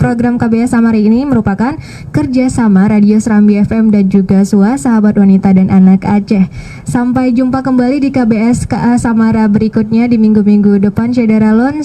program KBS Samara ini merupakan kerjasama Radio Serambi FM dan juga SUA, Sahabat Wanita dan Anak Aceh. Sampai jumpa kembali di KBS KA Samara berikutnya di minggu-minggu depan, Asyidaralun.